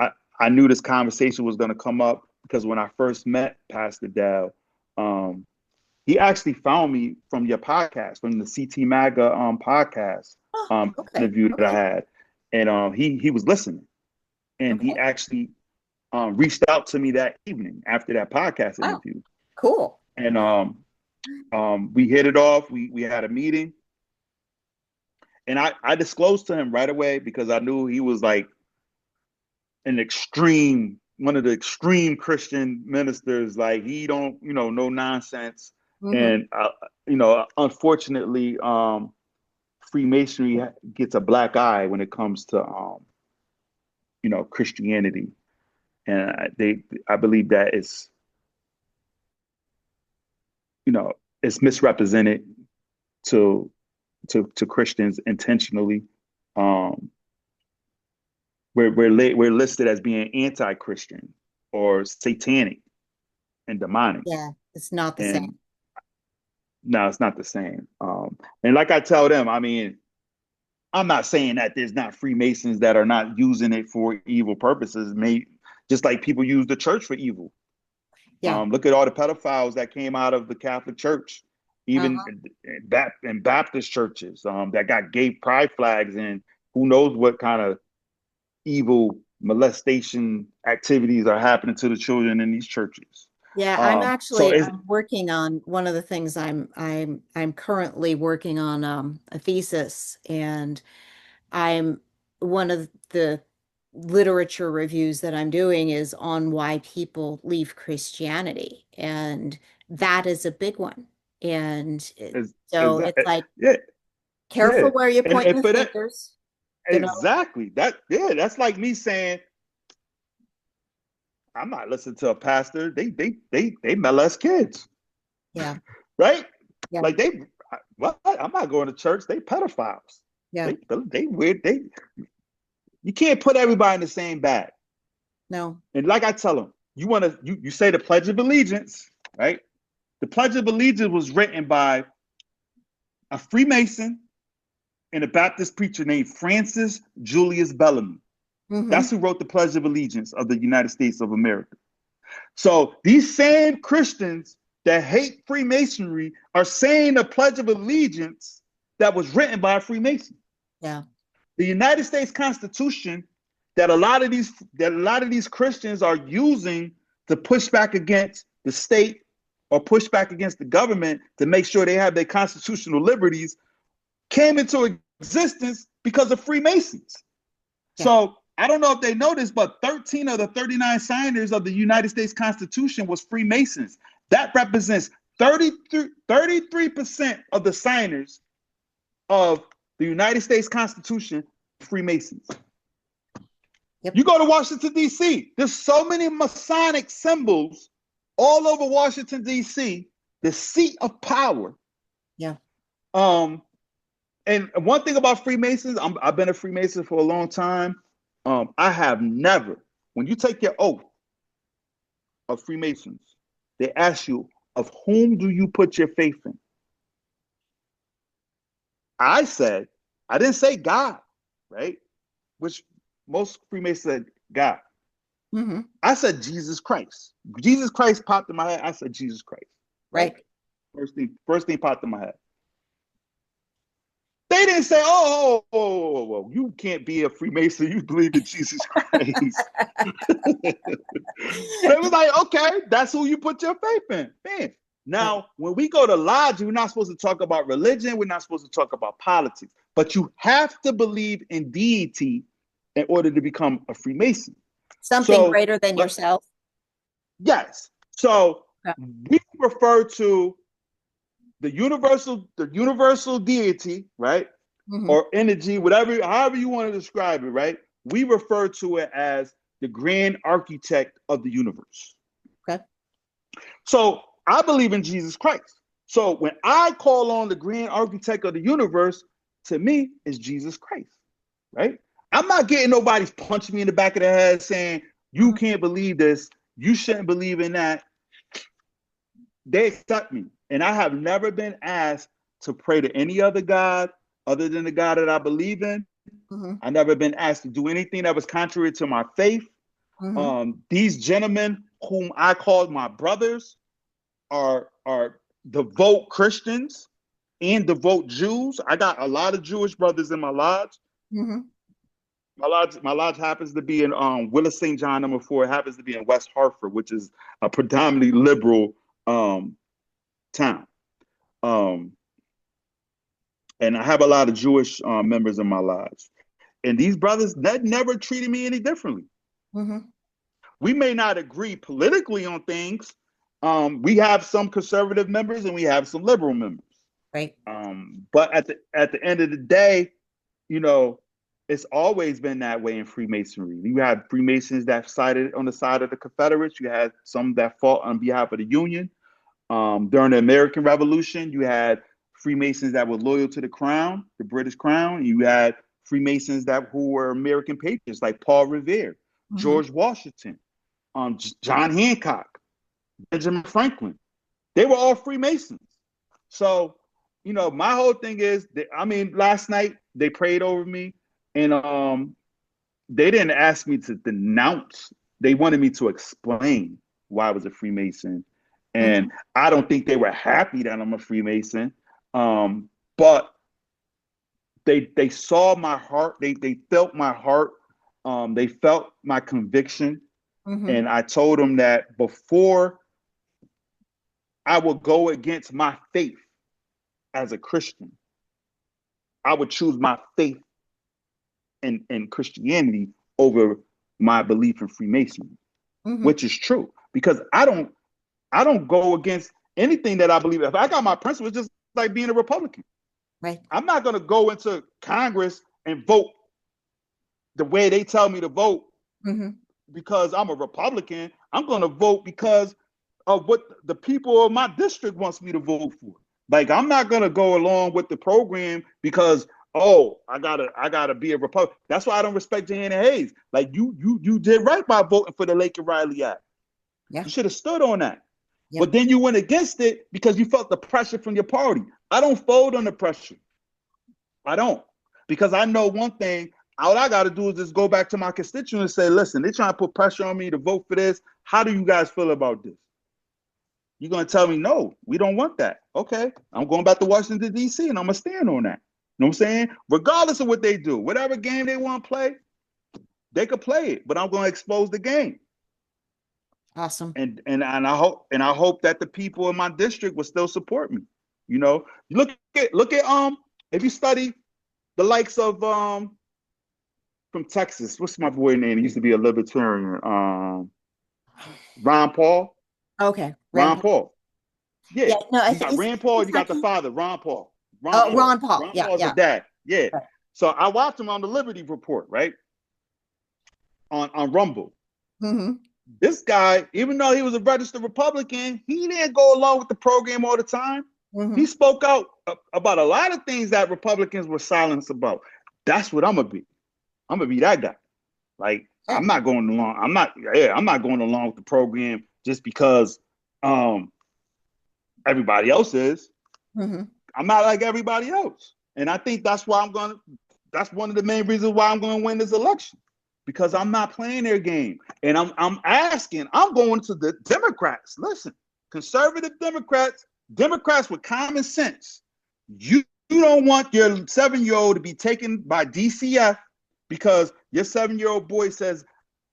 I knew this conversation was going to come up because when I first met Pastor Dow, um, he actually found me from your podcast, from the CT MAGA podcast Oh, okay. interview that I Okay. had, and he was listening, and he Okay. actually reached out to me that evening after that podcast Wow. interview, Cool. and we hit it off. We had a meeting, and I disclosed to him right away because I knew he was like one of the extreme Christian ministers. Like he don't, no nonsense. Hmm. And unfortunately, Freemasonry gets a black eye when it comes to, Christianity, and I believe that you know, it's misrepresented to to Christians intentionally. Um, we're listed as being anti-Christian or satanic and demonic. Yeah, it's not the And same. no, it's not the same. And like I tell them, I mean, I'm not saying that there's not Freemasons that are not using it for evil purposes. Just like people use the church for evil. Yeah. Look at all the pedophiles that came out of the Catholic Church, even Uh-huh. in Baptist churches, that got gay pride flags, and who knows what kind of evil molestation activities are happening to the children in these churches. Yeah, So it's I'm working on one of the things I'm currently working on a thesis, and I'm one of the literature reviews that I'm doing is on why people leave Christianity, and that is a big one. And Is so it's like, yeah, yeah. careful where you point And your for that, fingers, you know? exactly. That's like me saying, I'm not listening to a pastor. They molest kids, Yeah. right? Yeah. Like what? I'm not going to church. They pedophiles. Yeah. They weird. You can't put everybody in the same bag. No. And like I tell them, you say the Pledge of Allegiance, right? The Pledge of Allegiance was written by a Freemason and a Baptist preacher named Francis Julius Bellamy. Hmm. That's who wrote the Pledge of Allegiance of the United States of America. So these same Christians that hate Freemasonry are saying the Pledge of Allegiance that was written by a Freemason. Yeah. The United States Constitution that a lot of these Christians are using to push back against the state or push back against the government to make sure they have their constitutional liberties came into existence because of Freemasons. Yeah. So I don't know if they know this, but 13 of the 39 signers of the United States Constitution was Freemasons. That represents 33% of the signers of the United States Constitution, Freemasons. Yep. You go to Washington, D.C., there's so many Masonic symbols all over Washington, D.C., the seat of power. Yeah. And one thing about Freemasons, I've been a Freemason for a long time. I have never, when you take your oath of Freemasons, they ask you, of whom do you put your faith in? I said, I didn't say God, right? Which most Freemasons said God. Hmm. I said Jesus Christ. Jesus Christ popped in my head. I said Jesus Christ, right? Right. First thing popped in my head. They didn't say, oh, you can't be a Freemason. You believe in Jesus Christ. They was like, okay, that's who you put your faith in. Man. Right. Now, when we go to lodge, we're not supposed to talk about religion. We're not supposed to talk about politics. But you have to believe in deity in order to become a Freemason. Something So, greater than yourself. yes. So Yeah. we refer to the universal deity, right? Hmm. Or energy, whatever, however you want to describe it, right? We refer to it as the grand architect of the universe. Okay. So I believe in Jesus Christ. So when I call on the grand architect of the universe, to me, is Jesus Christ, right? I'm not getting nobody's punching me in the back of the head saying, you Hmm. can't believe this, you shouldn't believe in that. They accept me. And I have never been asked to pray to any other God other than the God that I believe in. Hmm. I've never been asked to do anything that was contrary to my faith. Hmm. These gentlemen, whom I called my brothers, are devout Christians and devout Jews. I got a lot of Jewish brothers in my lodge. Hmm. My lodge happens to be in Willis St. John #4. It happens to be in West Hartford, which is a predominantly liberal town. Um, and I have a lot of Jewish members in my lodge. And these brothers that never treated me any differently. Hmm. We may not agree politically on things. We have some conservative members and we have some liberal members. Right. But at the end of the day, you know, it's always been that way in Freemasonry. You had Freemasons that sided on the side of the Confederates. You had some that fought on behalf of the Union. During the American Revolution, you had Freemasons that were loyal to the crown, the British crown. You had Freemasons who were American patriots, like Paul Revere, Hmm. George Washington, John Hancock, Benjamin Franklin. They were all Freemasons. So, my whole thing is, last night they prayed over me, and they didn't ask me to denounce. They wanted me to explain why I was a Freemason, and Hmm. I don't think they were happy that I'm a Freemason. But they saw my heart. They felt my heart. They felt my conviction, Hmm. and I told them that before I would go against my faith as a Christian, I would choose my faith in Christianity over my belief in Freemasonry, Hmm. which is true because I don't go against anything that I believe, if I got my principles, it's just like being a Republican. Right. I'm not going to go into Congress and vote the way they tell me to vote Mm-hmm. because I'm a Republican. I'm going to vote because of what the people of my district wants me to vote for. Like I'm not going to go along with the program because I gotta be a Republican. That's why I don't respect Jana Hayes. Like you did right by voting for the Lake and Riley Act. Yeah. You should have stood on that. Yeah. But then you went against it because you felt the pressure from your party. I don't fold under pressure. I don't. Because I know one thing, all I got to do is just go back to my constituents and say, listen, they're trying to put pressure on me to vote for this. How do you guys feel about this? You're going to tell me, no, we don't want that. Okay, I'm going back to Washington, D.C., and I'm going to stand on that. You know what I'm saying? Regardless of what they do, whatever game they want to play, they could play it, but I'm going to expose the game. Awesome. And I hope that the people in my district will still support me. You know, look at if you study the likes of from Texas, what's my boy name? He used to be a libertarian. Ron Paul. Okay. Ron Rand. Paul. Yeah. Yeah. No, You got is Rand he Paul, you got the Kentucky? father, Ron Paul. Ron Oh, Paul. Ron Paul. Ron Yeah. Paul's the Yeah. dad. Yeah. Right. So I watched him on the Liberty Report, right? On Rumble. Mm-hmm. This guy, even though he was a registered Republican, he didn't go along with the program all the time. He Mm-hmm. spoke out about a lot of things that Republicans were silenced about. That's what I'm gonna be. I'm gonna be that guy. Like Yeah. I'm not going along. I'm not going along with the program just because everybody else is. Mm-hmm. I'm not like everybody else, and I think that's why I'm going. That's one of the main reasons why I'm going to win this election because I'm not playing their game, and I'm asking. I'm going to the Democrats. Listen, conservative Democrats, Democrats with common sense. You don't want your 7-year-old to be taken by DCF because your 7-year-old boy says,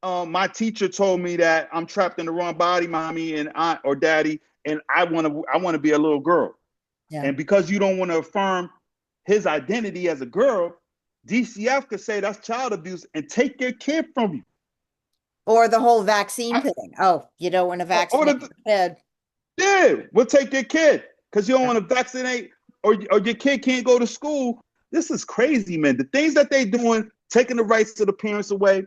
my teacher told me that I'm trapped in the wrong body, mommy and aunt or daddy, and I want to be a little girl. Yeah. And because you don't want to affirm his identity as a girl, DCF could say that's child abuse and take your kid from you. Or the whole vaccine I, thing. Oh, you don't want to vaccinate the, your kid. yeah, we'll take your kid because you don't want to vaccinate or your kid can't go to school. This is crazy, man. The things that they doing, taking the rights of the parents away.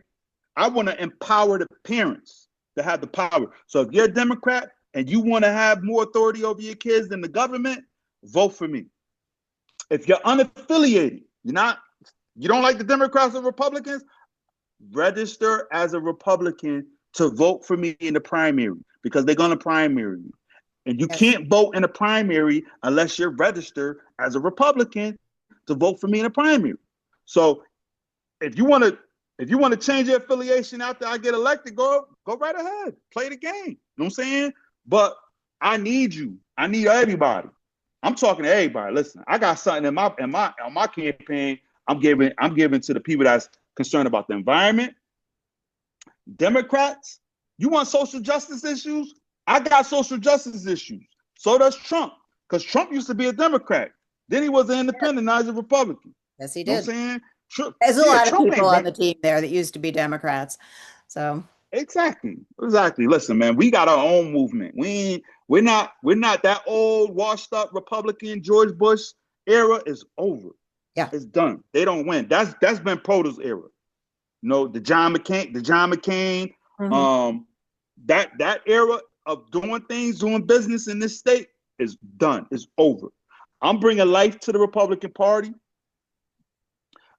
I want to empower the parents to have the power. So if you're a Democrat and you want to have more authority over your kids than the government, vote for me. If you're unaffiliated, you don't like the Democrats or Republicans, register as a Republican to vote for me in the primary because they're going to primary you. And you Yes. can't vote in a primary unless you're registered as a Republican to vote for me in a primary. So if you want to change your affiliation after I get elected, go right ahead. Play the game. You know what I'm saying? But I need you. I need everybody. I'm talking to everybody. Listen, I got something on my campaign. I'm giving to the people that's concerned about the environment. Democrats, you want social justice issues? I got social justice issues. So does Trump. Because Trump used to be a Democrat. Then he was an independent, now he's a Republican. Yes, he You know what did. I'm saying? Trump, There's a yeah, lot of Trump people ain't on run. the team there that used to be Democrats. So, Exactly. Listen, man, we got our own movement. We're not that old, washed up Republican George Bush era is over. yeah. It's done. They don't win. That's been Proto's era. The John McCain, Hmm. um, that era of doing things, doing business in this state is done. It's over. I'm bringing life to the Republican Party.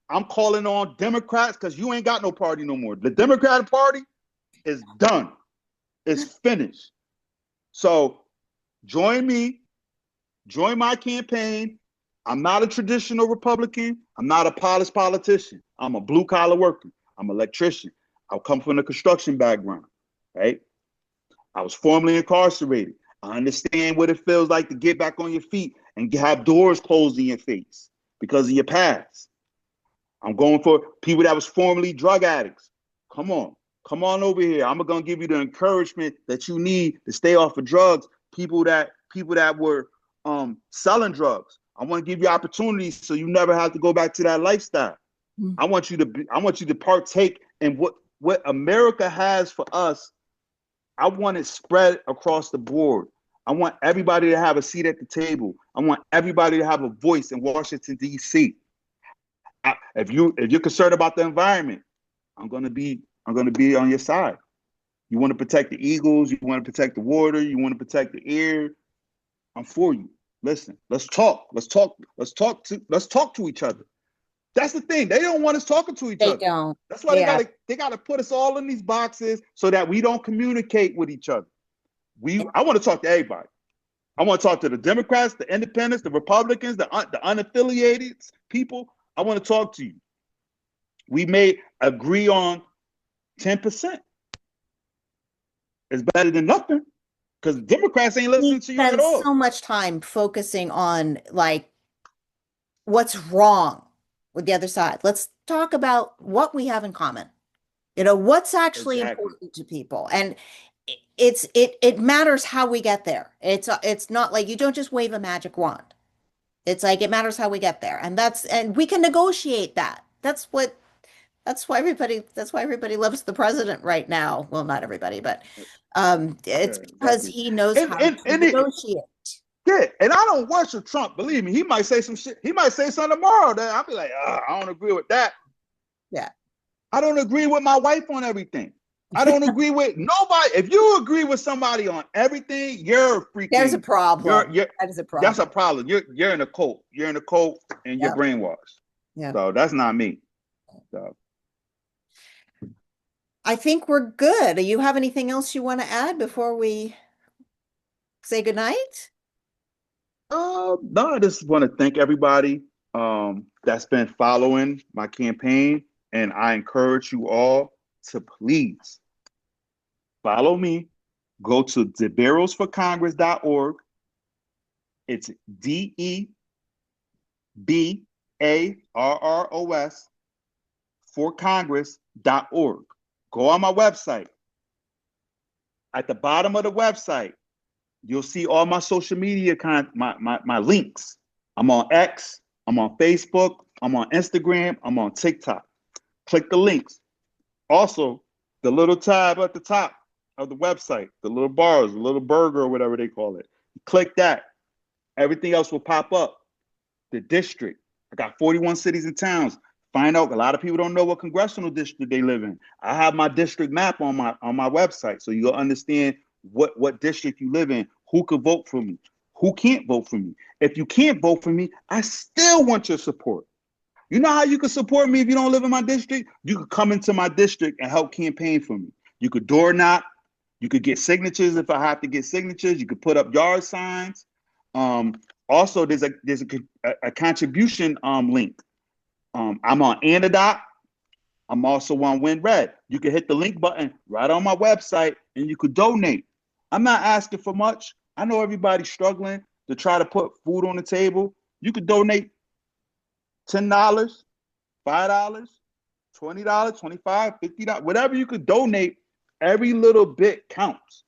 I'm calling on Democrats because you ain't got no party no more. The Democratic Party is done. It's finished. So join me, join my campaign. I'm not a traditional Republican. I'm not a polished politician. I'm a blue collar worker. I'm an electrician. I come from a construction background, right? I was formerly incarcerated. I understand what it feels like to get back on your feet and have doors closed in your face because of your past. I'm going for people that was formerly drug addicts. Come on. Come on over here. I'm gonna give you the encouragement that you need to stay off of drugs. People that were selling drugs. I want to give you opportunities so you never have to go back to that lifestyle. I want you to partake in what America has for us. I want it spread across the board. I want everybody to have a seat at the table. I want everybody to have a voice in Washington, D.C. If you're concerned about the environment, I'm gonna be on your side. You want to protect the eagles, you want to protect the water, you want to protect the air. I'm for you. Listen, let's talk. Let's talk to each other. That's the thing. They don't want us talking to each They other. don't. That's why they Yeah. gotta put us all in these boxes so that we don't communicate with each other. Yeah. I want to talk to everybody. I want to talk to the Democrats, the Independents, the Republicans, the unaffiliated people. I want to talk to you. We may agree on 10%. It's better than nothing because Democrats ain't We listening to you at spend all. so much time focusing on like what's wrong with the other side. Let's talk about what we have in common. What's actually Exactly. important to people. And it matters how we get there. It's not like you don't just wave a magic wand. It's like it matters how we get there. And we can negotiate that. That's why everybody loves the president right now. Well, not everybody, but it's Yeah, because exactly. he knows And how and to and it, negotiate. yeah, and I don't worship Trump. Believe me, he might say some shit. He might say something tomorrow that I'll be like, I don't agree with that. Yeah. I don't agree with my wife on everything. I don't agree with nobody. If you agree with somebody on everything, you're There's a freaking problem. you're That is a that's a problem. problem. You're in a cult. You're in a cult and you're Yeah. brainwashed. Yeah. So that's not me. So I think we're good. Do you have anything else you want to add before we say goodnight? no, I just want to thank everybody that's been following my campaign, and I encourage you all to please follow me. Go to DeBarrosforcongress.org. It's DeBarros for Congress.org. Go on my website. At the bottom of the website, you'll see all my social media my links. I'm on X, I'm on Facebook, I'm on Instagram, I'm on TikTok. Click the links. Also, the little tab at the top of the website, the little bars, the little burger or whatever they call it. Click that. Everything else will pop up. The district. I got 41 cities and towns. Find out. A lot of people don't know what congressional district they live in. I have my district map on my website, so you'll understand what district you live in, who could vote for me, who can't vote for me. If you can't vote for me, I still want your support. You know how you can support me if you don't live in my district? You could come into my district and help campaign for me. You could door knock. You could get signatures if I have to get signatures. You could put up yard signs. Um, Also, there's a contribution link. I'm on Anodot. I'm also on WinRed. You can hit the link button right on my website and you could donate. I'm not asking for much. I know everybody's struggling to try to put food on the table. You could donate $10, $5, $20, $25, $50, whatever you could donate. Every little bit counts.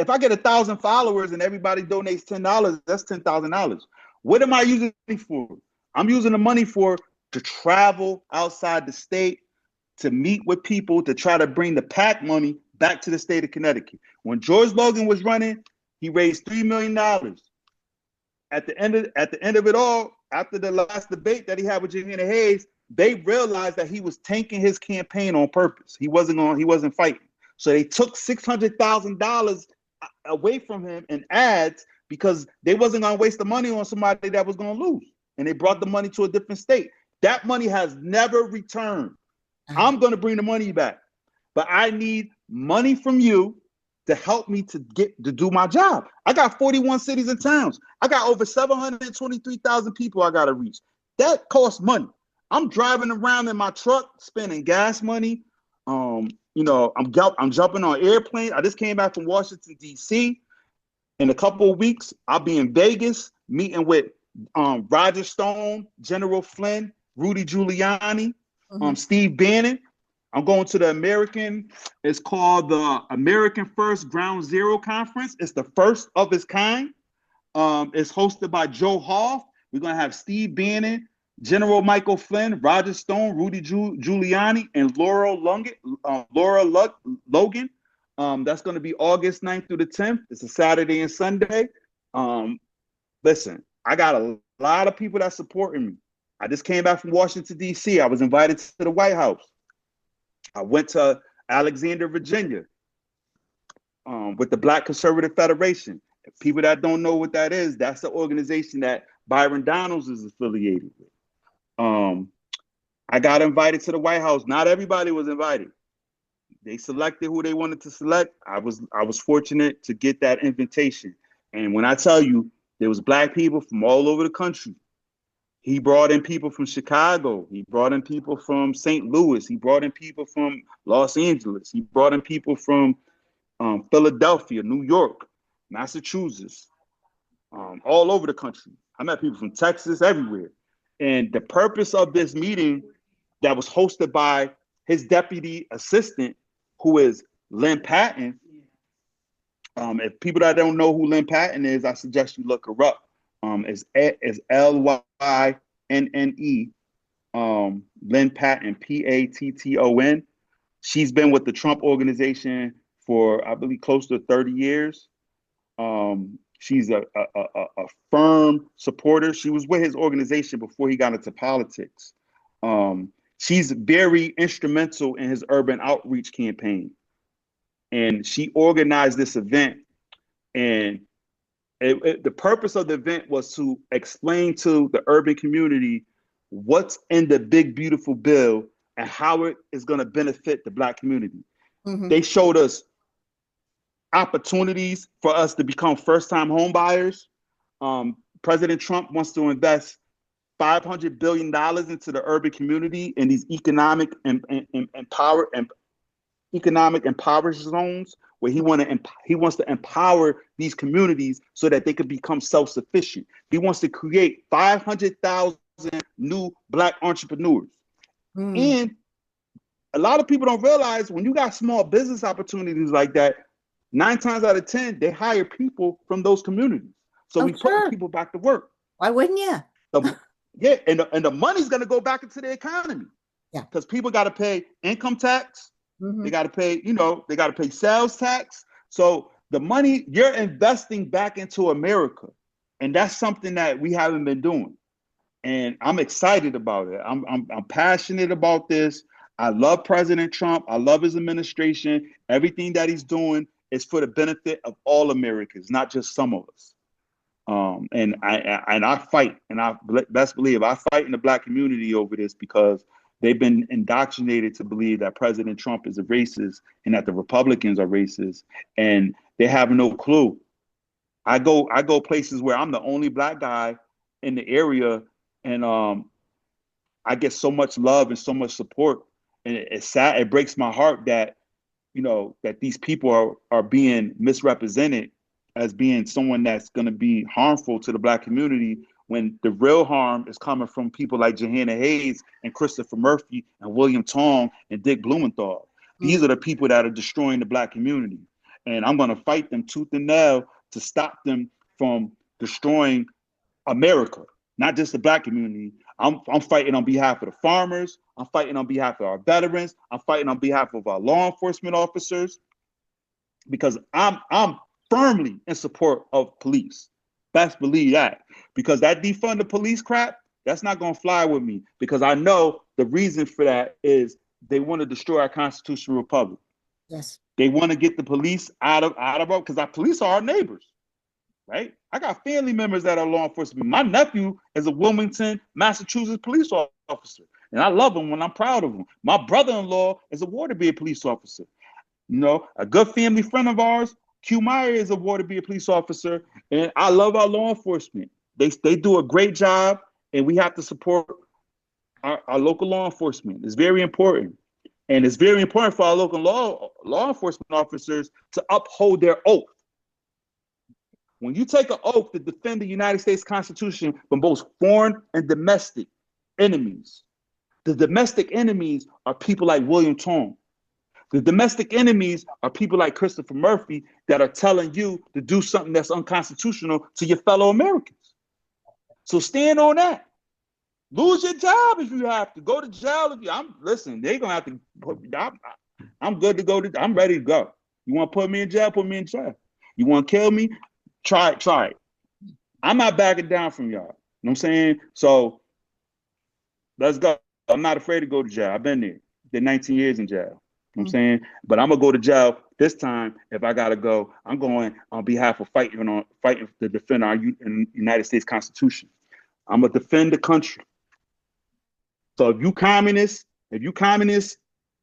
If I get 1,000 followers and everybody donates $10, that's $10,000. What am I using it for? I'm using the money for to travel outside the state, to meet with people, to try to bring the PAC money back to the state of Connecticut. When George Logan was running, he raised $3 million. At the end of it all, after the last debate that he had with Janina Hayes, they realized that he was tanking his campaign on purpose. He wasn't fighting. So they took $600,000 away from him in ads because they wasn't going to waste the money on somebody that was going to lose. And they brought the money to a different state. That money has never returned. I'm going to bring the money back. But I need money from you to help me to do my job. I got 41 cities and towns. I got over 723,000 people I got to reach. That costs money. I'm driving around in my truck, spending gas money. I'm jumping on airplanes. I just came back from Washington, D.C. In a couple of weeks, I'll be in Vegas meeting with Roger Stone, General Flynn, Rudy Giuliani, Mhm. Steve Bannon. I'm going to it's called the American First Ground Zero Conference. It's the first of its kind. It's hosted by Joe Hoff. We're going to have Steve Bannon, General Michael Flynn, Roger Stone, Rudy Giuliani, and Laura Logan. That's going to be August 9th through the 10th. It's a Saturday and Sunday. Um, Listen, I got a lot of people that supporting me. I just came back from Washington, D.C. I was invited to the White House. I went to Alexandria, Virginia, with the Black Conservative Federation. If people that don't know what that is, that's the organization that Byron Donalds is affiliated with. Um, I got invited to the White House. Not everybody was invited. They selected who they wanted to select. I was fortunate to get that invitation. And when I tell you there was Black people from all over the country, he brought in people from Chicago. He brought in people from St. Louis. He brought in people from Los Angeles. He brought in people from Philadelphia, New York, Massachusetts, all over the country. I met people from Texas, everywhere. And the purpose of this meeting that was hosted by his deputy assistant, who is Lynn Patton. If people that don't know who Lynn Patton is, I suggest you look her up. It's Lynne. Lynn Patton, Patton. She's been with the Trump organization for, I believe, close to 30 years. She's a firm supporter. She was with his organization before he got into politics. She's very instrumental in his urban outreach campaign. And she organized this event. And the purpose of the event was to explain to the urban community what's in the big, beautiful bill and how it is going to benefit the Black community. Mm-hmm. They showed us opportunities for us to become first-time home buyers. President Trump wants to invest $500 billion into the urban community in these economic and economic impoverished zones where he wants to empower these communities so that they could become self-sufficient. He wants to create 500,000 new Black entrepreneurs. And a lot of people don't realize when you got small business opportunities like that, 9 times out of 10, they hire people from those communities. So we put people back to work. Why wouldn't you? Yeah, and the money's going to go back into the economy. Yeah, because people got to pay income tax. Mm-hmm. They got to pay, they got to pay sales tax. So the money you're investing back into America, and that's something that we haven't been doing. And I'm excited about it. I'm passionate about this. I love President Trump. I love his administration. Everything that he's doing is for the benefit of all Americans, not just some of us. And I fight, and I best believe I fight in the Black community over this because they've been indoctrinated to believe that President Trump is a racist and that the Republicans are racist, and they have no clue. I go places where I'm the only Black guy in the area, and I get so much love and so much support, and it's sad. It breaks my heart that that these people are being misrepresented as being someone that's going to be harmful to the Black community, when the real harm is coming from people like Johanna Hayes and Christopher Murphy and William Tong and Dick Blumenthal. These are the people that are destroying the Black community. And I'm going to fight them tooth and nail to stop them from destroying America, not just the Black community. I'm fighting on behalf of the farmers. I'm fighting on behalf of our veterans. I'm fighting on behalf of our law enforcement officers, because I'm firmly in support of police. Best believe that, because that defund the police crap, that's not going to fly with me, because I know the reason for that is they want to destroy our constitutional republic. Yes. They want to get the police out of because our police are our neighbors, right? I got family members that are law enforcement. My nephew is a Wilmington, Massachusetts police officer, and I love him and I'm proud of him. My brother-in-law is a Waterbury police officer. A good family friend of ours, Q Meyer, is a Waterbury police officer, and I love our law enforcement. They do a great job, and we have to support our local law enforcement. It's very important. And it's very important for our local law enforcement officers to uphold their oath. When you take an oath to defend the United States Constitution from both foreign and domestic enemies, the domestic enemies are people like William Tong. The domestic enemies are people like Christopher Murphy that are telling you to do something that's unconstitutional to your fellow Americans. So stand on that. Lose your job if you have to. Go to jail if you. They're gonna have to. I'm good to go. I'm ready to go. You want to put me in jail? Put me in jail. You want to kill me? Try it. Try it. I'm not backing down from y'all. You know what I'm saying? So let's go. I'm not afraid to go to jail. I've been there. Did 19 years in jail. You know what I'm Mm. saying? But I'm gonna go to jail this time. If I gotta go, I'm going on behalf of fighting to defend our United States Constitution. I'm gonna defend the country. So if you communist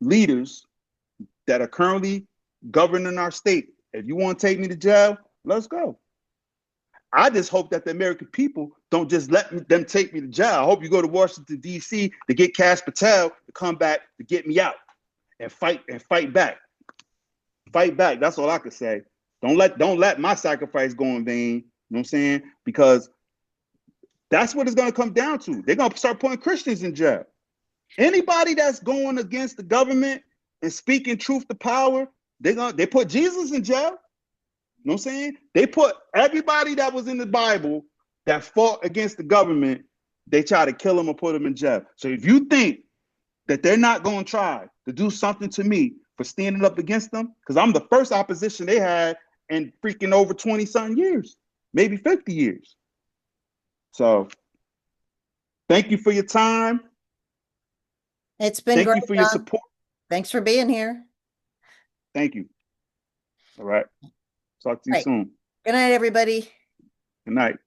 leaders that are currently governing our state, if you want to take me to jail, let's go. I just hope that the American people don't just them take me to jail. I hope you go to Washington, D.C. to get Cash Patel to come back to get me out and fight back. Fight back. That's all I could say. Don't let my sacrifice go in vain. You know what I'm saying? Because that's what it's gonna come down to. They're gonna start putting Christians in jail. Anybody that's going against the government and speaking truth to power, they put Jesus in jail. You know what I'm saying? They put everybody that was in the Bible that fought against the government, they try to kill them or put them in jail. So if you think that they're not going to try to do something to me for standing up against them, because I'm the first opposition they had in freaking over 20 something years, maybe 50 years. So thank you for your time. It's been Thank great, you for your John. support. Thanks for being here. Thank you. All right. Talk to you All right. soon. Good night, everybody. Good night.